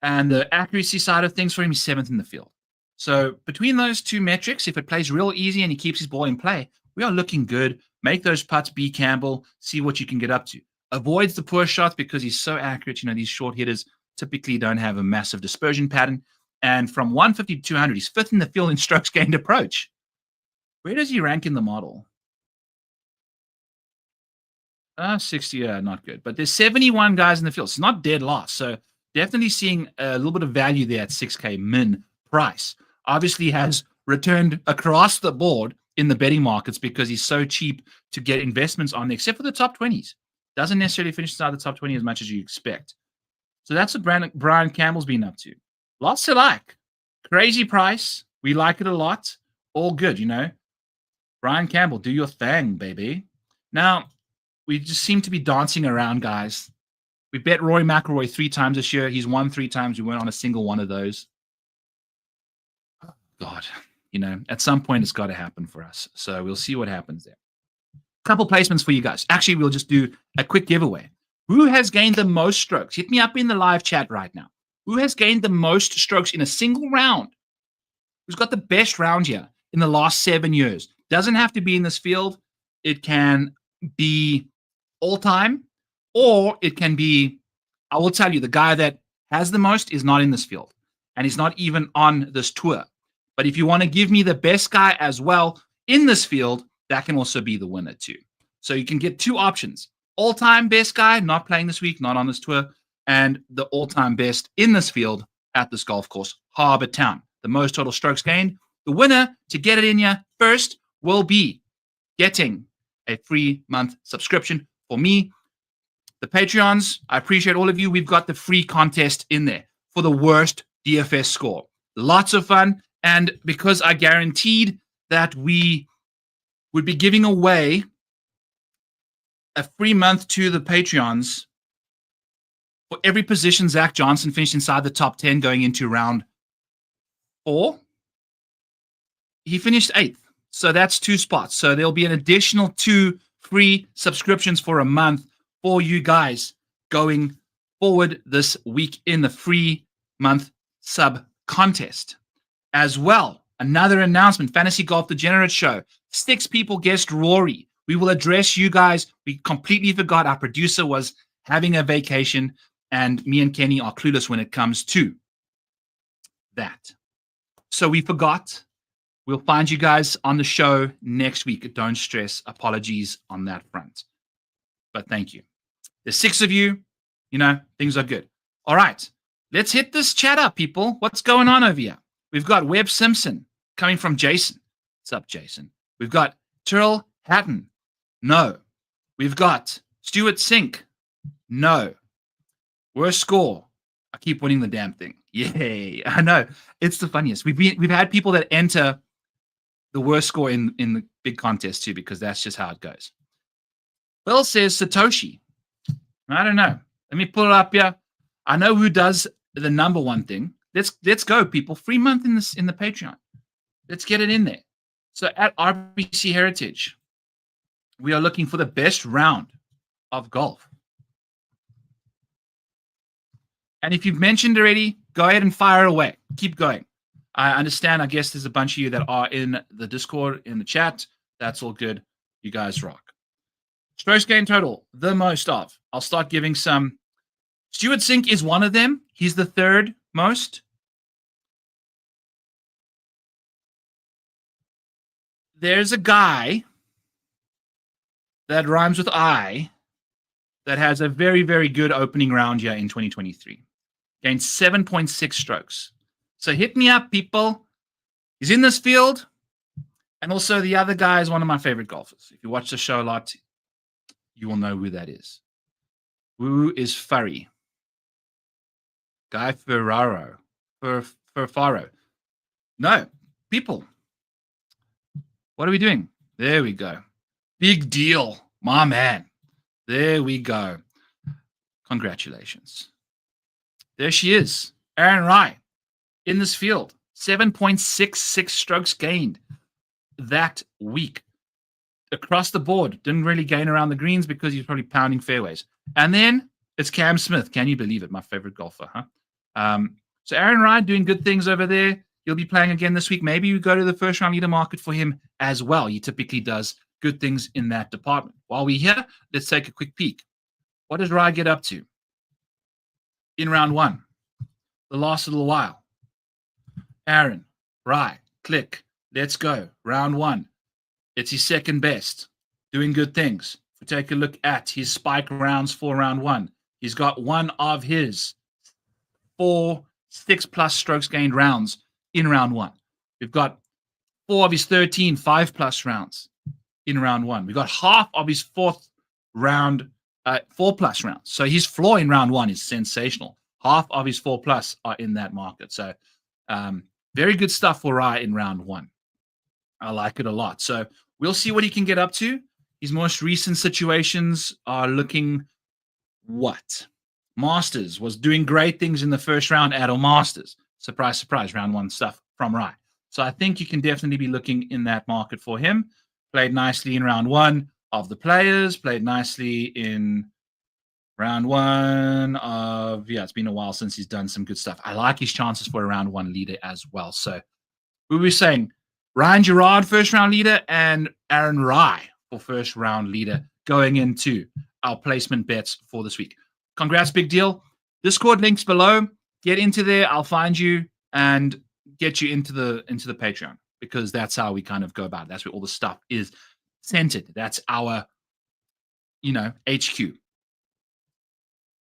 A: And the accuracy side of things for him is 7th in the field. So between those two metrics, if it plays real easy and he keeps his ball in play, we are looking good. Make those putts, be Campbell, see what you can get up to. Avoids the poor shots because he's so accurate. These short hitters typically don't have a massive dispersion pattern. And from 150 to 200, he's 5th in the field in strokes gained approach. Where does he rank in the model? 60, not good. But there's 71 guys in the field. It's not dead last. So definitely seeing a little bit of value there at 6K min price. Obviously has returned across the board in the betting markets because he's so cheap to get investments on, except for the top 20s. Doesn't necessarily finish inside the top 20 as much as you expect. So that's what Brian Campbell's been up to. Lots to like. Crazy price. We like it a lot. All good, Brian Campbell, do your thing, baby. Now, we just seem to be dancing around, guys. We bet Rory McIlroy 3 times this year. He's won 3 times. We weren't on a single one of those. Oh, God, at some point it's got to happen for us. So we'll see what happens there. Couple placements for you guys. Actually, we'll just do a quick giveaway. Who has gained the most strokes? Hit me up in the live chat right now. Who has gained the most strokes in a single round? Who's got the best round here in the last 7 years? Doesn't have to be in this field. It can be all time, or it can be, I will tell you, the guy that has the most is not in this field, and he's not even on this tour. But if you want to give me the best guy as well in this field, that can also be the winner too. So you can get 2 options. All-time best guy, not playing this week, not on this tour, and the all-time best in this field at this golf course, Harbour Town. The most total strokes gained. The winner to get it in here first will be getting a free month subscription for me. The Patreons, I appreciate all of you. We've got the free contest in there for the worst DFS score. Lots of fun. And because I guaranteed that we would be giving away a free month to the Patreons for every position Zach Johnson finished inside the top 10 going into round 4. He finished 8th. So that's 2 spots. So there'll be an additional 2 free subscriptions for a month for you guys going forward this week in the free month sub contest. As well, another announcement, Fantasy Golf Degenerate Show. 6 people guessed Rory. We will address you guys. We completely forgot our producer was having a vacation, and me and Kenny are clueless when it comes to that. So we forgot. We'll find you guys on the show next week. Don't stress. Apologies on that front. But thank you. There's 6 of you. Things are good. All right. Let's hit this chat up, people. What's going on over here? We've got Webb Simpson coming from Jason. What's up, Jason? We've got Tyrrell Hatton. No. We've got Stuart Sink. No. Worst score. I keep winning the damn thing. Yay. I know. It's the funniest. We've had people that enter the worst score in the big contest too, because that's just how it goes. Bill says Satoshi. I don't know. Let me pull it up here. I know who does the number one thing. Let's go, people. Free month in the Patreon. Let's get it in there. So at RBC Heritage, we are looking for the best round of golf. And if you've mentioned already, go ahead and fire away. Keep going. I understand. I guess there's a bunch of you that are in the Discord, in the chat. That's all good. You guys rock. Strokes gained total, the most of. I'll start giving some. Stuart Sink is one of them. He's the third most. There's a guy that rhymes with I that has a very, very good opening round here in 2023. Gained 7.6 strokes. So hit me up, people. He's in this field. And also the other guy is one of my favorite golfers. If you watch the show a lot, you will know who that is. Who is Furry? Guy Ferraro. Ferraro. No, people. What are we doing? There we go. Big deal, my man. There we go. Congratulations. There she is. Aaron Rai in this field. 7.66 strokes gained that week. Across the board. Didn't really gain around the greens because he's probably pounding fairways. And then it's Cam Smith. Can you believe it? My favorite golfer, huh? So Aaron Rai doing good things over there. He'll be playing again this week. Maybe you go to the first round leader market for him as well. He typically does good things in that department. While we're here, let's take a quick peek. What does Rai get up to in round one? The last little while. Aaron, Rai, click. Let's go. Round one. It's his second best. Doing good things. If we take a look at his spike rounds for round one, he's got one of his 4 6+ strokes gained rounds in round one. We've got 4 of his 13 5+ rounds in round one. We've got half of his 4th round 4+ rounds. So his floor in round one is sensational. Half of his 4+ are in that market. So very good stuff for Rai in round one. I like it a lot. So we'll see what he can get up to. His most recent situations are looking what? Masters was doing great things in the first round at all Masters. Surprise, surprise, round one stuff from Rai. So I think you can definitely be looking in that market for him. Played nicely in round one of the Players. Played nicely in round one of, it's been a while since he's done some good stuff. I like his chances for a round one leader as well. So we were saying Ryan Gerard, first round leader, and Aaron Rai for first round leader going into our placement bets for this week. Congrats, big deal. Discord links below. Get into there. I'll find you and get you into the Patreon, because that's how we kind of go about it. That's where all the stuff is centered. That's our, HQ.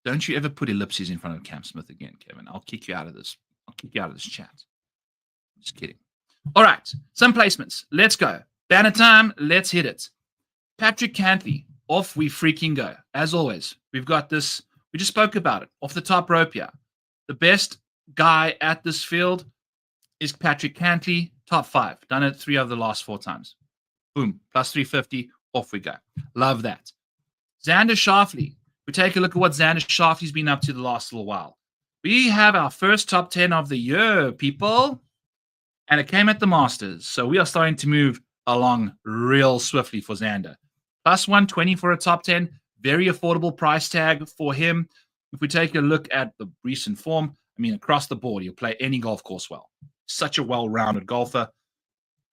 A: Don't you ever put ellipses in front of Cam Smith again, Kevin. I'll kick you out of this. I'll kick you out of this chat. Just kidding. All right. Some placements. Let's go. Banner time. Let's hit it. Patrick Cantley. Off we freaking go. As always, we've got this. We just spoke about it. Off the top rope here. The best guy at this field is Patrick Cantley. Top 5. Done it 3 of the last 4 times. Boom. Plus 350. Off we go. Love that. Xander Schauffele. We take a look at what Xander Schauffele's been up to the last little while. We have our first top 10 of the year, people. And it came at the Masters. So we are starting to move along real swiftly for Xander. Plus 120 for a top 10. Very affordable price tag for him. If we take a look at the recent form, across the board, he'll play any golf course well. Such a well-rounded golfer.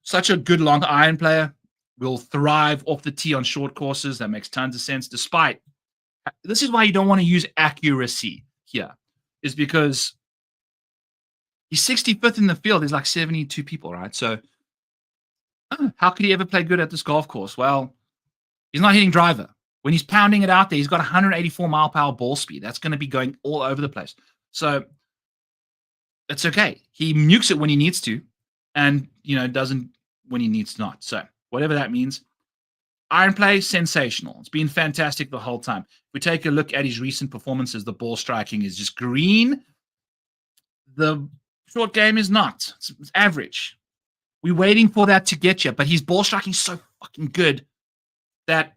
A: Such a good long iron player. Will thrive off the tee on short courses. That makes tons of sense. Despite, this is why you don't want to use accuracy here, is because he's 65th in the field. There's like 72 people, right? So how could he ever play good at this golf course? Well, he's not hitting driver. When he's pounding it out there, he's got 184 mile per hour ball speed. That's going to be going all over the place. So it's okay. He nukes it when he needs to, and doesn't when he needs not. So whatever that means. Iron play, sensational. It's been fantastic the whole time. If we take a look at his recent performances, the ball striking is just green. The short game is not. It's average. We're waiting for that to get you, but his ball striking is so fucking good that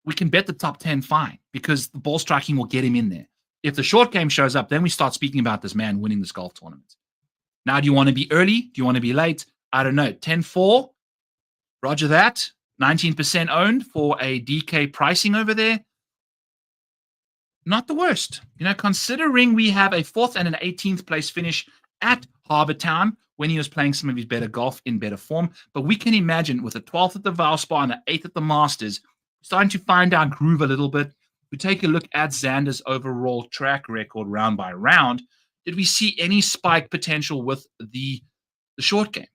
A: we can bet the top 10 fine because the ball striking will get him in there. If the short game shows up, then we start speaking about this man winning this golf tournament. Now, do you want to be early? Do you want to be late? I don't know. 10-4, roger that. 19% owned for a DK pricing over there. Not the worst. Considering we have a 4th and an 18th place finish at Harbour Town when he was playing some of his better golf in better form. But we can imagine with the 12th at the Valspar and the 8th at the Masters, starting to find our groove a little bit. We take a look at Xander's overall track record round by round. Did we see any spike potential with the short game?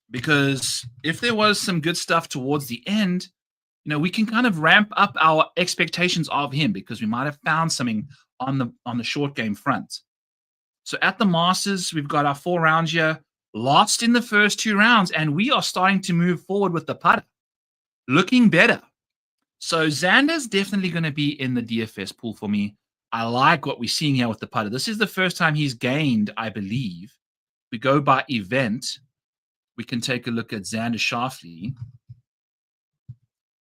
A: Because if there was some good stuff towards the end, we can kind of ramp up our expectations of him because we might have found something on the short game front. So at the Masters, we've got our 4 rounds here, lost in the first 2 rounds, and we are starting to move forward with the putter, looking better. So Xander's definitely going to be in the DFS pool for me. I like what we're seeing here with the putter. This is the first time he's gained, I believe. We go by event. We can take a look at Xander Schauffele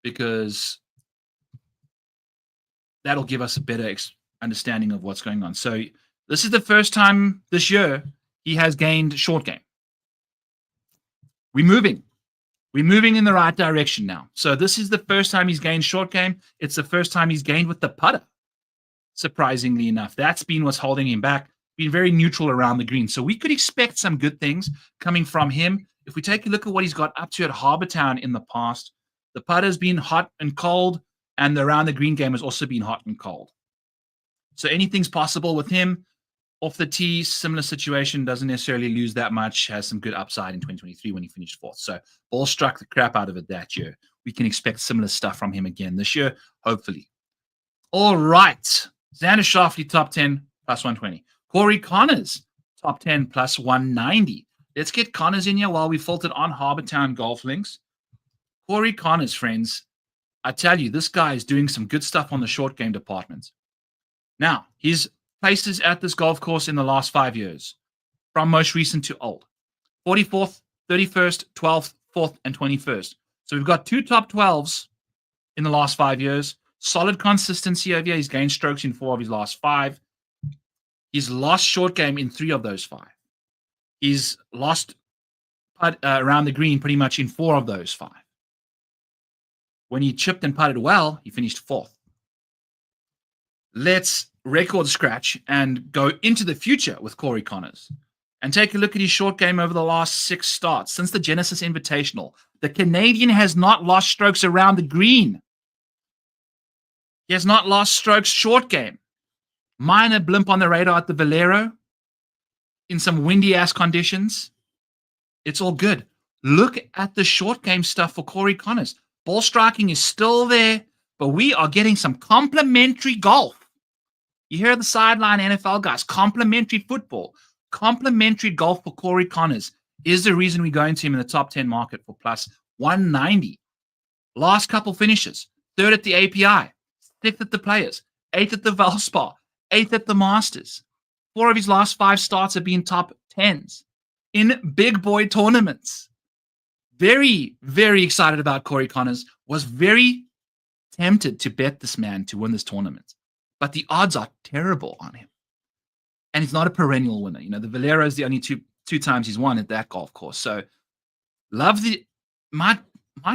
A: because that'll give us a better understanding of what's going on. So this is the first time this year he has gained short game. We're moving. We're moving in the right direction now. So this is the first time he's gained short game. It's the first time he's gained with the putter, surprisingly enough. That's been what's holding him back, being very neutral around the green. So we could expect some good things coming from him. If we take a look at what he's got up to at Harbour Town in the past, the putter's been hot and cold, and the around the green game has also been hot and cold. So anything's possible with him. Off the tee, similar situation, doesn't necessarily lose that much, has some good upside in 2023 when he finished 4th. So ball struck the crap out of it that year. We can expect similar stuff from him again this year, hopefully. All right. Xander Schauffele, top 10, plus 120. Corey Connors, top 10, plus 190. Let's get Connors in here while we filtered on Harbour Town Golf Links. Corey Connors, friends, I tell you, this guy is doing some good stuff on the short game department. Now, his places at this golf course in the last 5 years, from most recent to old. 44th, 31st, 12th, 4th, and 21st. So we've got 2 top 12s in the last 5 years. Solid consistency over here. He's gained strokes in 4 of his last 5. He's lost short game in 3 of those 5. He's lost putt around the green pretty much in 4 of those 5. When he chipped and putted well, he finished 4th. Let's record scratch and go into the future with Corey Connors and take a look at his short game over the last 6 starts. Since the Genesis Invitational, the Canadian has not lost strokes around the green. He has not lost strokes short game. Minor blimp on the radar at the Valero in some windy-ass conditions. It's all good. Look at the short game stuff for Corey Connors. Ball striking is still there, but we are getting some complimentary golf. You hear the sideline NFL guys, complimentary football, complimentary golf for Corey Connors is the reason we're going to him in the top 10 market for plus 190. Last couple finishes, 3rd at the API, 5th at the Players, 8th at the Valspar, 8th at the Masters. 4 of his last 5 starts have been top 10s in big boy tournaments. Very, very excited about Corey Connors. Was very tempted to bet this man to win this tournament. But the odds are terrible on him. And he's not a perennial winner. The Valero is the only two times he's won at that golf course. So love might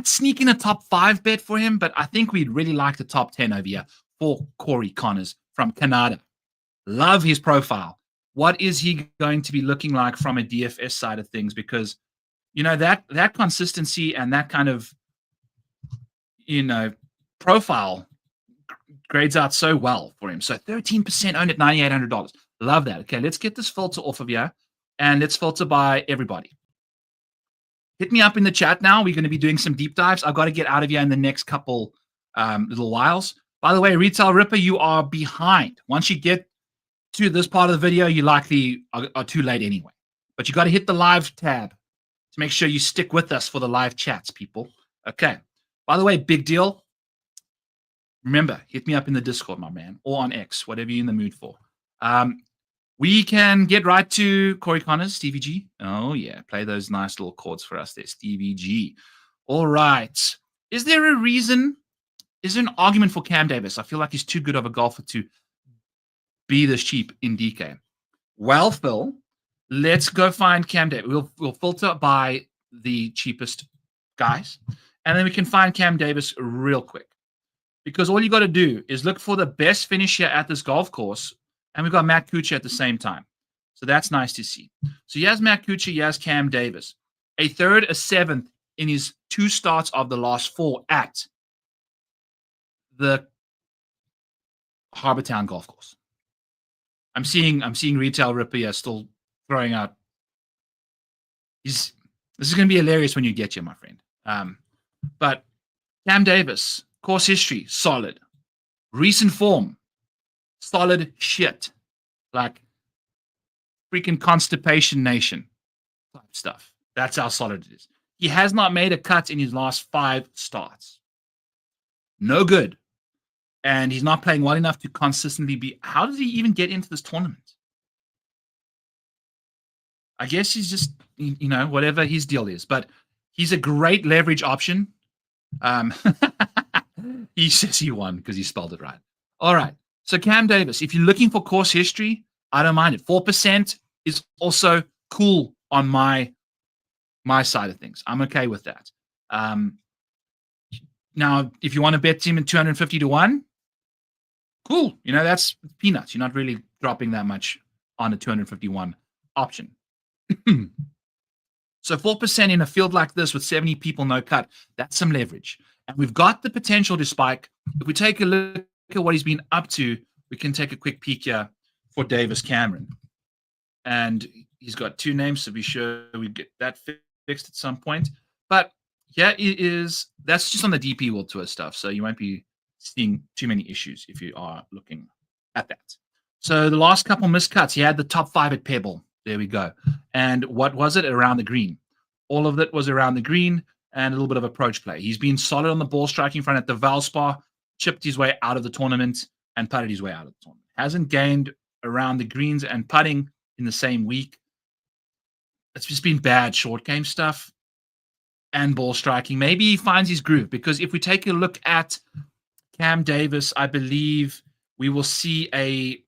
A: sneak in a top 5 bet for him, but I think we'd really like the top 10 over here for Corey Connors from Canada. Love his profile. What is he going to be looking like from a DFS side of things? Because, that consistency and that kind of, profile grades out so well for him. So 13% owned at $9,800. Love that. Okay, let's get this filter off of here and let's filter by everybody. Hit me up in the chat now. We're going to be doing some deep dives. I've got to get out of here in the next couple little whiles. By the way, Retail Ripper, you are behind. Once you get to this part of the video, you likely are too late anyway. But you got to hit the live tab to make sure you stick with us for the live chats, people. Okay. By the way, big deal. Remember, hit me up in the Discord, my man, or on X, whatever you're in the mood for. We can get right to Corey Connors, Stevie G. Oh, yeah. Play those nice little chords for us there, Stevie G. All right. Is there a reason? Is there an argument for Cam Davis? I feel like he's too good of a golfer to be this cheap in DK. Well, Phil, let's go find Cam Davis. We'll filter by the cheapest guys, and then we can find Cam Davis real quick. Because all you got to do is look for the best finisher at this golf course, and we've got Matt Kuchar at the same time. So that's nice to see. So he has Matt Kuchar, he has Cam Davis. A third, a seventh in his 2 starts of the last 4 at the Harbour Town Golf Course. I'm seeing Retail Ripper here still throwing out. This is going to be hilarious when you get here, my friend. But Cam Davis, course history, solid. Recent form, solid shit. Like freaking Constipation Nation type stuff. That's how solid it is. He has not made a cut in his last 5 starts. No good. And he's not playing well enough to consistently be. How did he even get into this tournament? I guess he's just, whatever his deal is. But he's a great leverage option. He says he won because he spelled it right. All right. So Cam Davis, if you're looking for course history, I don't mind it. 4% is also cool on my side of things. I'm okay with that. Now, if you want to bet him at 250 to 1, cool. That's peanuts. You're not really dropping that much on a 251 option. So 4% in a field like this with 70 people, no cut, that's some leverage. And we've got the potential to spike. If we take a look at what he's been up to, we can take a quick peek here for Davis Cameron. And he's got 2 names, so be sure we get that fixed at some point. But yeah, that's just on the DP World Tour stuff, so you won't be seeing too many issues if you are looking at that. So the last couple missed cuts, he had the top 5 at Pebble. There we go. And what was it? Around the green. All of it was around the green and a little bit of approach play. He's been solid on the ball striking front at the Valspar, chipped his way out of the tournament and putted his way out of the tournament. Hasn't gained around the greens and putting in the same week. It's just been bad short game stuff and ball striking. Maybe he finds his groove, because if we take a look at Cam Davis, I believe we will see a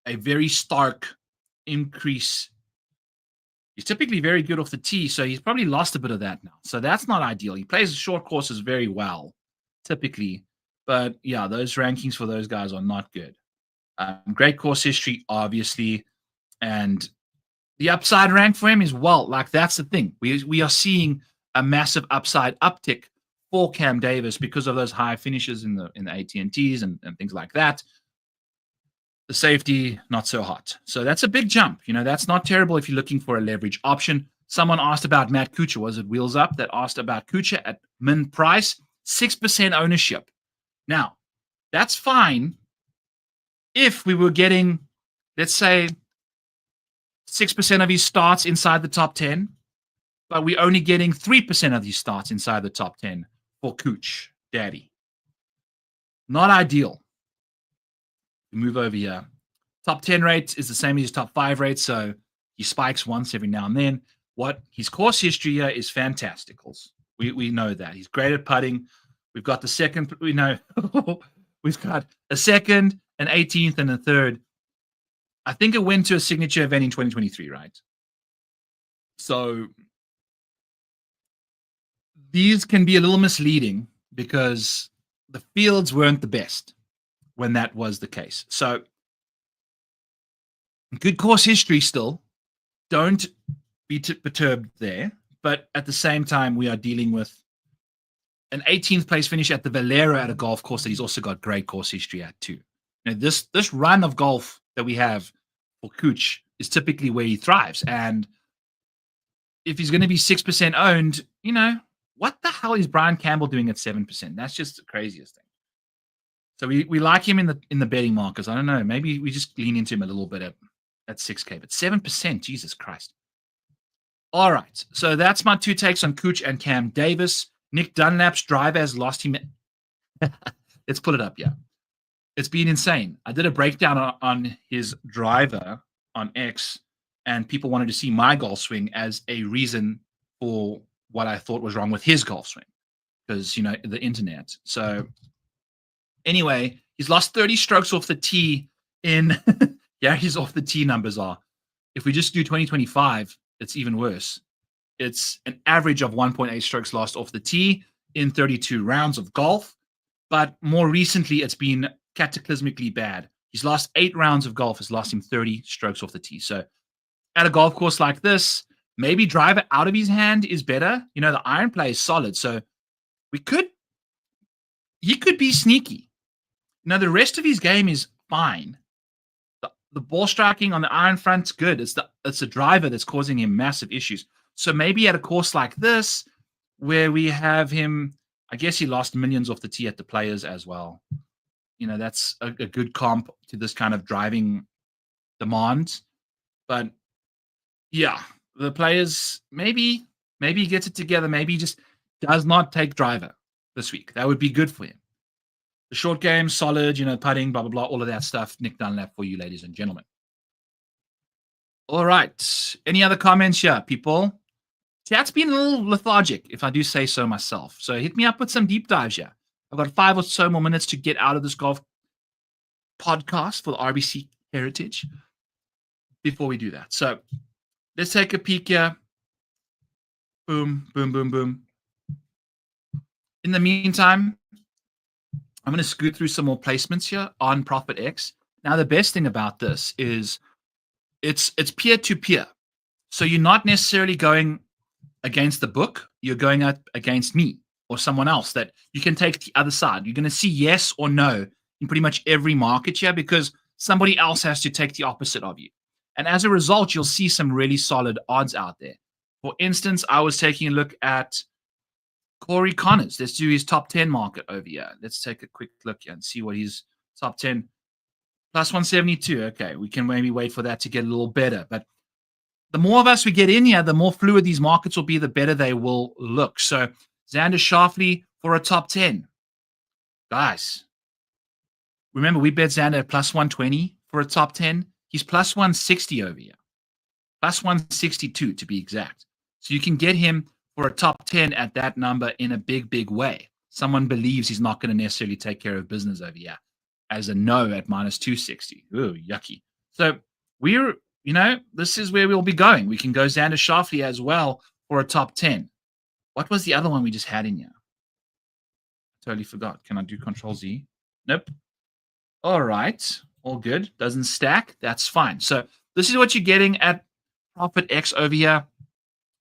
A: very stark increase. He's typically very good off the tee, so he's probably lost a bit of that now. So that's not ideal. He plays short courses very well, typically. But yeah, those rankings for those guys are not good. Great course history, obviously. And the upside rank for him is, well, like that's the thing. We are seeing a massive upside uptick for Cam Davis because of those high finishes in the AT&Ts and things like that. The safety, not so hot. So that's a big jump. That's not terrible if you're looking for a leverage option. Someone asked about Matt Kuchar. Was it Wheels Up that asked about Kuchar at min price? 6% ownership. Now, that's fine if we were getting, let's say, 6% of his starts inside the top 10, but we're only getting 3% of his starts inside the top 10 for Cooch, Daddy. Not ideal. We move over here. Top 10 rate is the same as his top 5 rate, so he spikes once every now and then. What his course history here is fantastic. We know that. He's great at putting. We've got the second, we've got a second, an 18th, and a third. I think it went to a signature event in 2023, right? So these can be a little misleading because the fields weren't the best when that was the case. So good course history still. Don't be perturbed there. But at the same time, we are dealing with an 18th place finish at the Valero at a golf course that he's also got great course history at too. This run of golf that we have for Cooch is typically where he thrives. And if he's going to be 6% owned, what the hell is Brian Campbell doing at 7%? That's just the craziest thing. So we like him in the betting markers. I don't know. Maybe we just lean into him a little bit at 6K. But 7%, Jesus Christ. All right. So that's my 2 takes on Cooch and Cam Davis. Nick Dunlap's driver has lost him. Let's pull it up, yeah. it's been insane. I did a breakdown on his driver on X, and people wanted to see my golf swing as a reason for what I thought was wrong with his golf swing, because, you know, the internet. So anyway, he's lost 30 strokes off the tee in yeah, his off the tee numbers are. If we just do 2025, it's even worse. It's an average of 1.8 strokes lost off the tee in 32 rounds of golf. But more recently, it's been cataclysmically bad. He's lost 8 rounds of golf, has lost him 30 strokes off the tee. So at a golf course like this, maybe driver out of his hand is better. You know, the iron play is solid. So he could be sneaky. Now, the rest of his game is fine. The ball striking on the iron front's good. It's the driver that's causing him massive issues. So maybe at a course like this, where we have him, I guess he lost millions off the tee at the Players as well. You know, that's a good comp to this kind of driving demand. But yeah, the Players, maybe he gets it together. Maybe he just does not take driver this week. That would be good for him. The short game, solid, you know, putting, blah, blah, blah, all of that stuff. Nick Dunlap for you, ladies and gentlemen. All right. Any other comments here, people? Chat's been a little lethargic, if I do say so myself. So hit me up with some deep dives here. I've got 5 or so more minutes to get out of this golf podcast for the RBC Heritage before we do that. So let's take a peek here. Boom, boom, boom, boom. In the meantime, I'm going to scoot through some more placements here on Profit X. Now, the best thing about this is it's peer-to-peer. So you're not necessarily going against the book. You're going up against me or someone else that you can take the other side. You're going to see yes or no in pretty much every market here because somebody else has to take the opposite of you. And as a result, you'll see some really solid odds out there. For instance, I was taking a look at Corey Connors. Let's do his top 10 market over here. Let's take a quick look here and see what his top 10 plus 172. Okay, we can maybe wait for that to get a little better. But the more of us we get in here, the more fluid these markets will be, the better they will look. So Xander Schauffele for a top 10. Guys, remember we bet Xander at plus 120 for a top 10. He's plus 160 over here. Plus 162 to be exact. So you can get him for a top 10 at that number in a big, big way. Someone believes he's not going to necessarily take care of business over here as a no at minus 260. Ooh, yucky. So we're, you know, this is where we'll be going. We can go Xander Schauffele as well for a top 10. What was the other one we just had in here? Totally forgot. Can I do Control Z? Nope. All right. All good. Doesn't stack. That's fine. So this is what you're getting at Profit X over here.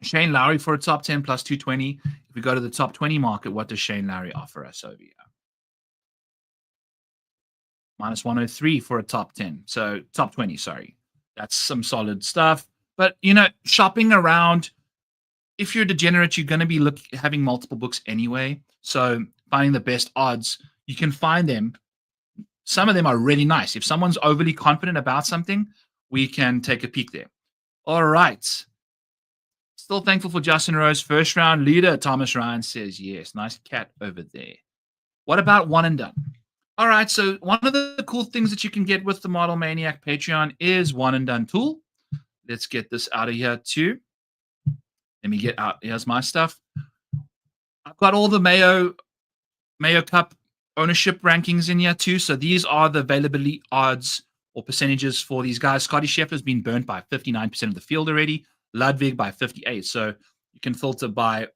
A: Shane Lowry for a top 10 plus 220. If we go to the top 20 market, what does Shane Lowry offer us over here? Minus 103 for a top 10. So top 20, sorry. That's some solid stuff. But, you know, shopping around, if you're a degenerate, you're going to be having multiple books anyway. So finding the best odds, you can find them. Some of them are really nice. If someone's overly confident about something, we can take a peek there. All right. Still thankful for Justin Rose. First round leader, Thomas Ryan says yes. Nice cat over there. What about one and done? All right, so one of the cool things that you can get with the Model Maniac Patreon is one and done tool. Let's get this out of here too. Let me get out. Here's my stuff. I've got all the Mayo Cup ownership rankings in here too. So these are the availability odds or percentages for these guys. Scotty Scheffler's been burnt by 59% of the field already. Ludwig by 58. So you can filter by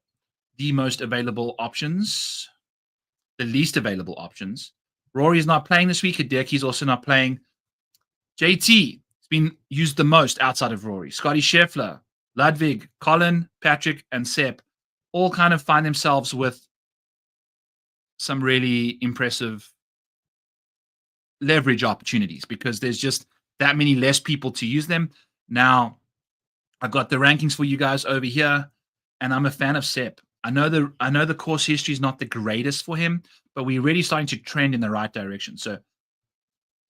A: the most available options, the least available options. Rory's not playing this week. Hideki's also not playing. JT has been used the most outside of Rory. Scotty Scheffler, Ludwig, Colin, Patrick, and Sepp all kind of find themselves with some really impressive leverage opportunities because there's just that many less people to use them. Now, I've got the rankings for you guys over here, and I'm a fan of Sepp. I know the course history is not the greatest for him, but we're really starting to trend in the right direction. So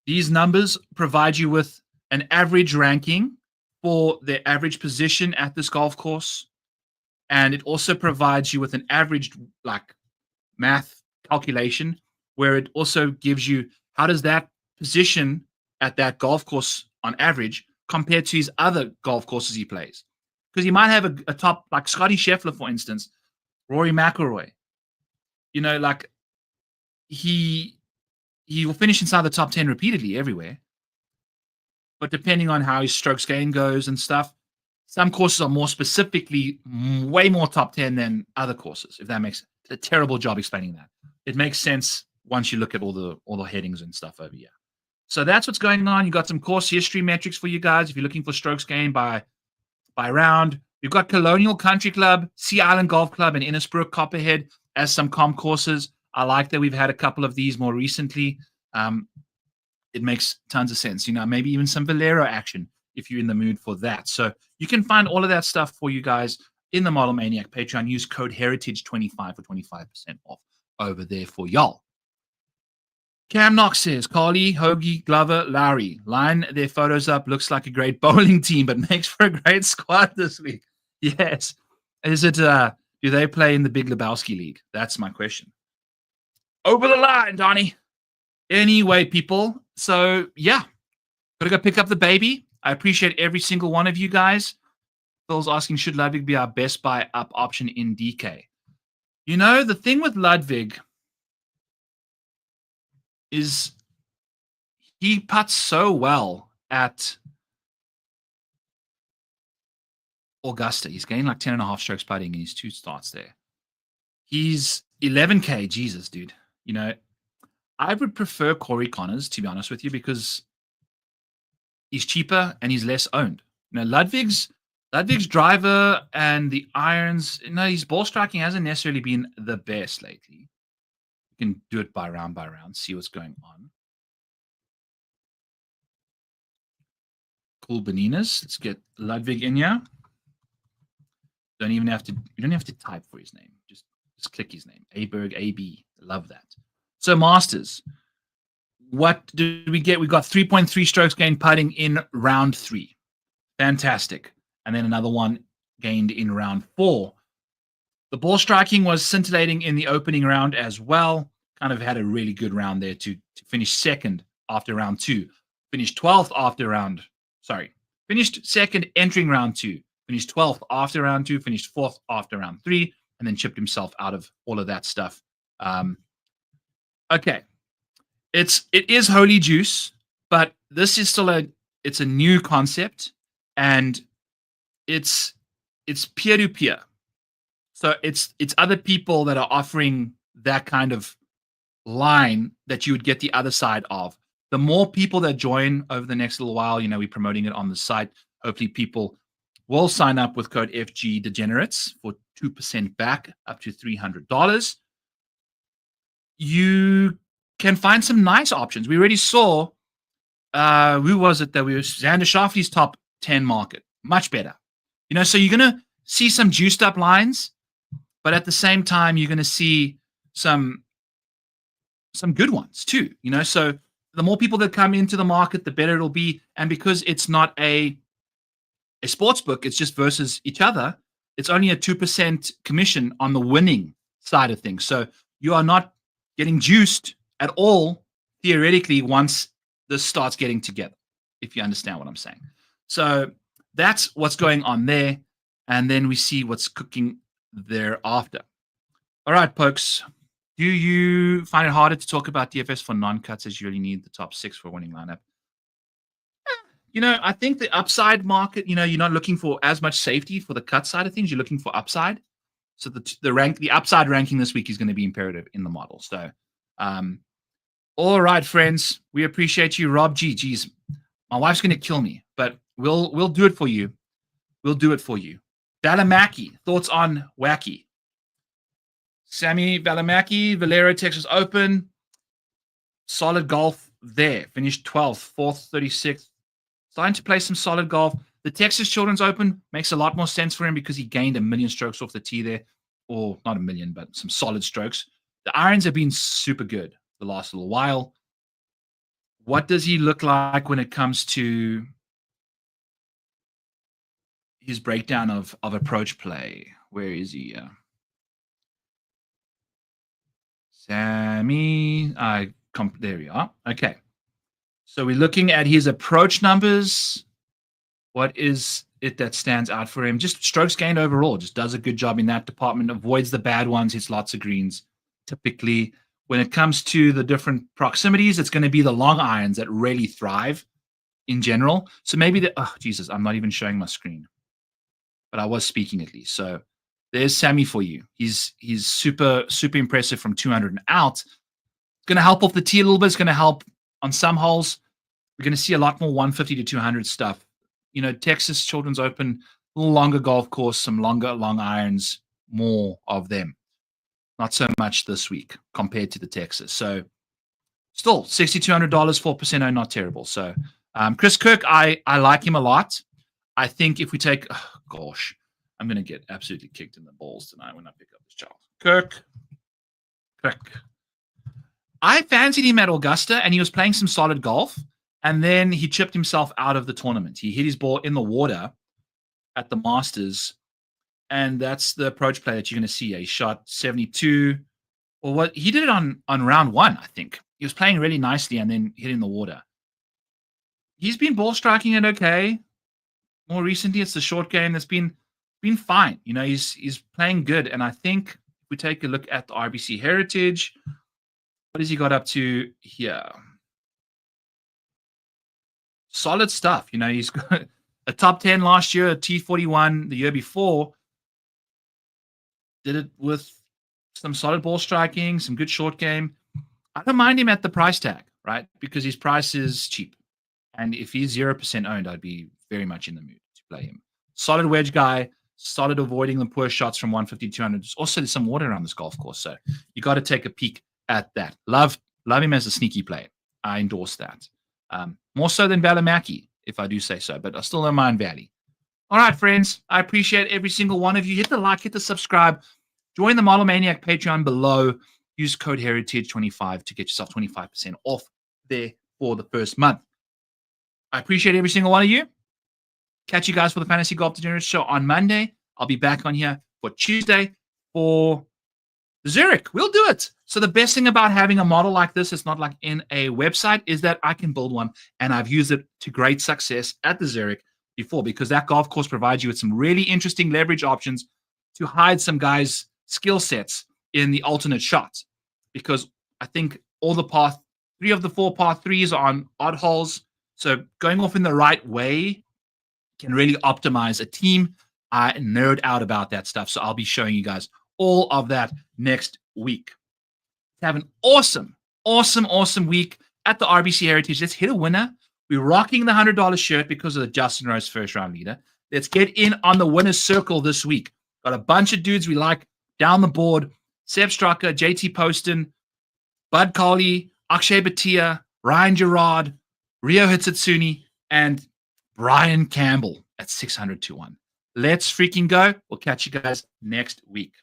A: these numbers provide you with an average ranking for the average position at this golf course, and it also provides you with an average like math calculation where it also gives you how does that position at that golf course on average compared to his other golf courses he plays? Because he might have a top, like Scotty Scheffler, for instance, Rory McIlroy. You know, like he will finish inside the top 10 repeatedly everywhere. But depending on how his strokes gain goes and stuff, some courses are more specifically way more top 10 than other courses, if that makes a terrible job explaining that. It makes sense once you look at all the headings and stuff over here. So that's what's going on. You got some course history metrics for you guys if you're looking for strokes gained by round. You've got Colonial Country Club, Sea Island Golf Club, and Innisbrook Copperhead as some comp courses. I like that we've had a couple of these more recently. It makes tons of sense. You know, maybe even some Valero action if you're in the mood for that. So you can find all of that stuff for you guys in the Model Maniac Patreon. Use code HERITAGE25 for 25% off over there for y'all. Cam Knox says, Cauley, Hoagie, Glover, Lowry. Line their photos up. Looks like a great bowling team, but makes for a great squad this week. Yes. Is it, do they play in the Big Lebowski League? That's my question. Over the line, Donnie. Anyway, people. So, yeah. Gotta go pick up the baby. I appreciate every single one of you guys. Phil's asking, should Ludwig be our best buy up option in DK? You know, the thing with Ludwig is he putts so well at Augusta. He's gained like 10.5 strokes putting in his 2 starts there. He's 11K. Jesus, dude. You know, I would prefer Corey Connors, to be honest with you, because he's cheaper and he's less owned. You know, Ludwig's driver and the irons, you know, his ball striking hasn't necessarily been the best lately. You can do it by round, see what's going on. Cool bananas. Let's get Ludwig in here. You don't have to type for his name. Just click his name. Aberg, AB. Love that. So Masters, what did we get? We got 3.3 strokes gained putting in round 3. Fantastic. And then another one gained in round 4. The ball striking was scintillating in the opening round as well. Kind of had a really good round there to finish second after round 2. Finished 12th after round. Finished second entering round 2. Finished 12th after round 2. Finished 4th after round 3. And then chipped himself out of all of that stuff. Okay. It is holy juice, but this is still it's a new concept, and it's peer-to-peer. So it's other people that are offering that kind of line that you would get the other side of. The more people that join over the next little while, you know, we're promoting it on the site. Hopefully people will sign up with code FG Degenerates for 2% back up to $300. You can find some nice options. We already saw, who was it that we were, Xander Schauffele's top 10 market. Much better. You know, so you're going to see some juiced up lines, but at the same time, you're going to see some good ones too. You know, so the more people that come into the market, the better it'll be. And because it's not a sports book, it's just versus each other, it's only a 2% commission on the winning side of things. So you are not getting juiced at all, theoretically, once this starts getting together, if you understand what I'm saying. So that's what's going on there. And then we see what's cooking thereafter. All right, folks. Do you find it harder to talk about DFS for non-cuts as you really need the top 6 for a winning lineup? You know, I think the upside market, you know, you're not looking for as much safety for the cut side of things. You're looking for upside. So the upside ranking this week is going to be imperative in the model. So, all right, friends, we appreciate you, Rob G. Geez, my wife's going to kill me, but we'll do it for you. We'll do it for you. Valimaki, thoughts on Wacky? Sammy Valimaki, Valero, Texas Open. Solid golf there. Finished 12th, 4th, 36th. Starting to play some solid golf. The Texas Children's Open makes a lot more sense for him because he gained 1 million strokes off the tee there. Or not 1 million, but some solid strokes. The irons have been super good the last little while. What does he look like when it comes to his breakdown of approach play? Where is he? Sammy, I There we are. Okay. So we're looking at his approach numbers. What is it that stands out for him? Just strokes gained overall. Just does a good job in that department. Avoids the bad ones. Hits lots of greens. Typically, when it comes to the different proximities, it's going to be the long irons that really thrive in general. So maybe Jesus, I'm not even showing my screen, but I was speaking at least. So there's Sammy for you. He's super impressive from 200 and out. Going to help off the tee a little bit. It's going to help on some holes. We're going to see a lot more 150 to 200 stuff. You know, Texas Children's Open, a little longer golf course, some longer long irons, more of them. Not so much this week compared to the Texas. So still $6,200, 4% owned, not terrible. So Chris Kirk, I like him a lot. I think if we take, I'm going to get absolutely kicked in the balls tonight when I pick up this child. Kirk. I fancied him at Augusta, and he was playing some solid golf, and then he chipped himself out of the tournament. He hit his ball in the water at the Masters, and that's the approach play that you're going to see. He shot 72, or what? He did it on round one, I think. He was playing really nicely and then hitting the water. He's been ball striking it okay. More recently, it's the short game that's been fine. You know, he's playing good, and I think if we take a look at the RBC Heritage, what has he got up to here? Solid stuff. You know, he's got a top 10 last year, a T41 the year before. Did it with some solid ball striking, some good short game. I don't mind him at the price tag, right? Because his price is cheap. And if he's 0% owned, I'd be very much in the mood to play him. Solid wedge guy, solid avoiding the poor shots from 150 to 200. Also, there's some water around this golf course, so you got to take a peek at that. Love him as a sneaky play. I endorse that. More so than Valimaki, if I do say so, but I still don't mind Valley. All right, friends. I appreciate every single one of you. Hit the like, hit the subscribe. Join the Model Maniac Patreon below. Use code Heritage25 to get yourself 25% off there for the first month. I appreciate every single one of you. Catch you guys for the Fantasy Golf Degenerates show on Monday. I'll be back on here for Tuesday for Zurich. We'll do it. So the best thing about having a model like this, it's not like in a website, is that I can build one, and I've used it to great success at the Zurich before, because that golf course provides you with some really interesting leverage options to hide some guys' skill sets in the alternate shots. Because I think all the 3 of the 4 par 3s are on odd holes. So going off in the right way can really optimize a team. I nerd out about that stuff. So I'll be showing you guys all of that next week. Have an awesome week at the RBC Heritage. Let's hit a winner. We're rocking the $100 shirt because of the Justin Rose first round leader. Let's get in on the winner's circle this week. Got a bunch of dudes we like down the board. Sepp Straka, JT Poston, Bud Cauley, Akshay Bhatia, Ryan Gerard, Rio Hitsatsuni, and Brian Campbell at 600 to 1. Let's freaking go. We'll catch you guys next week.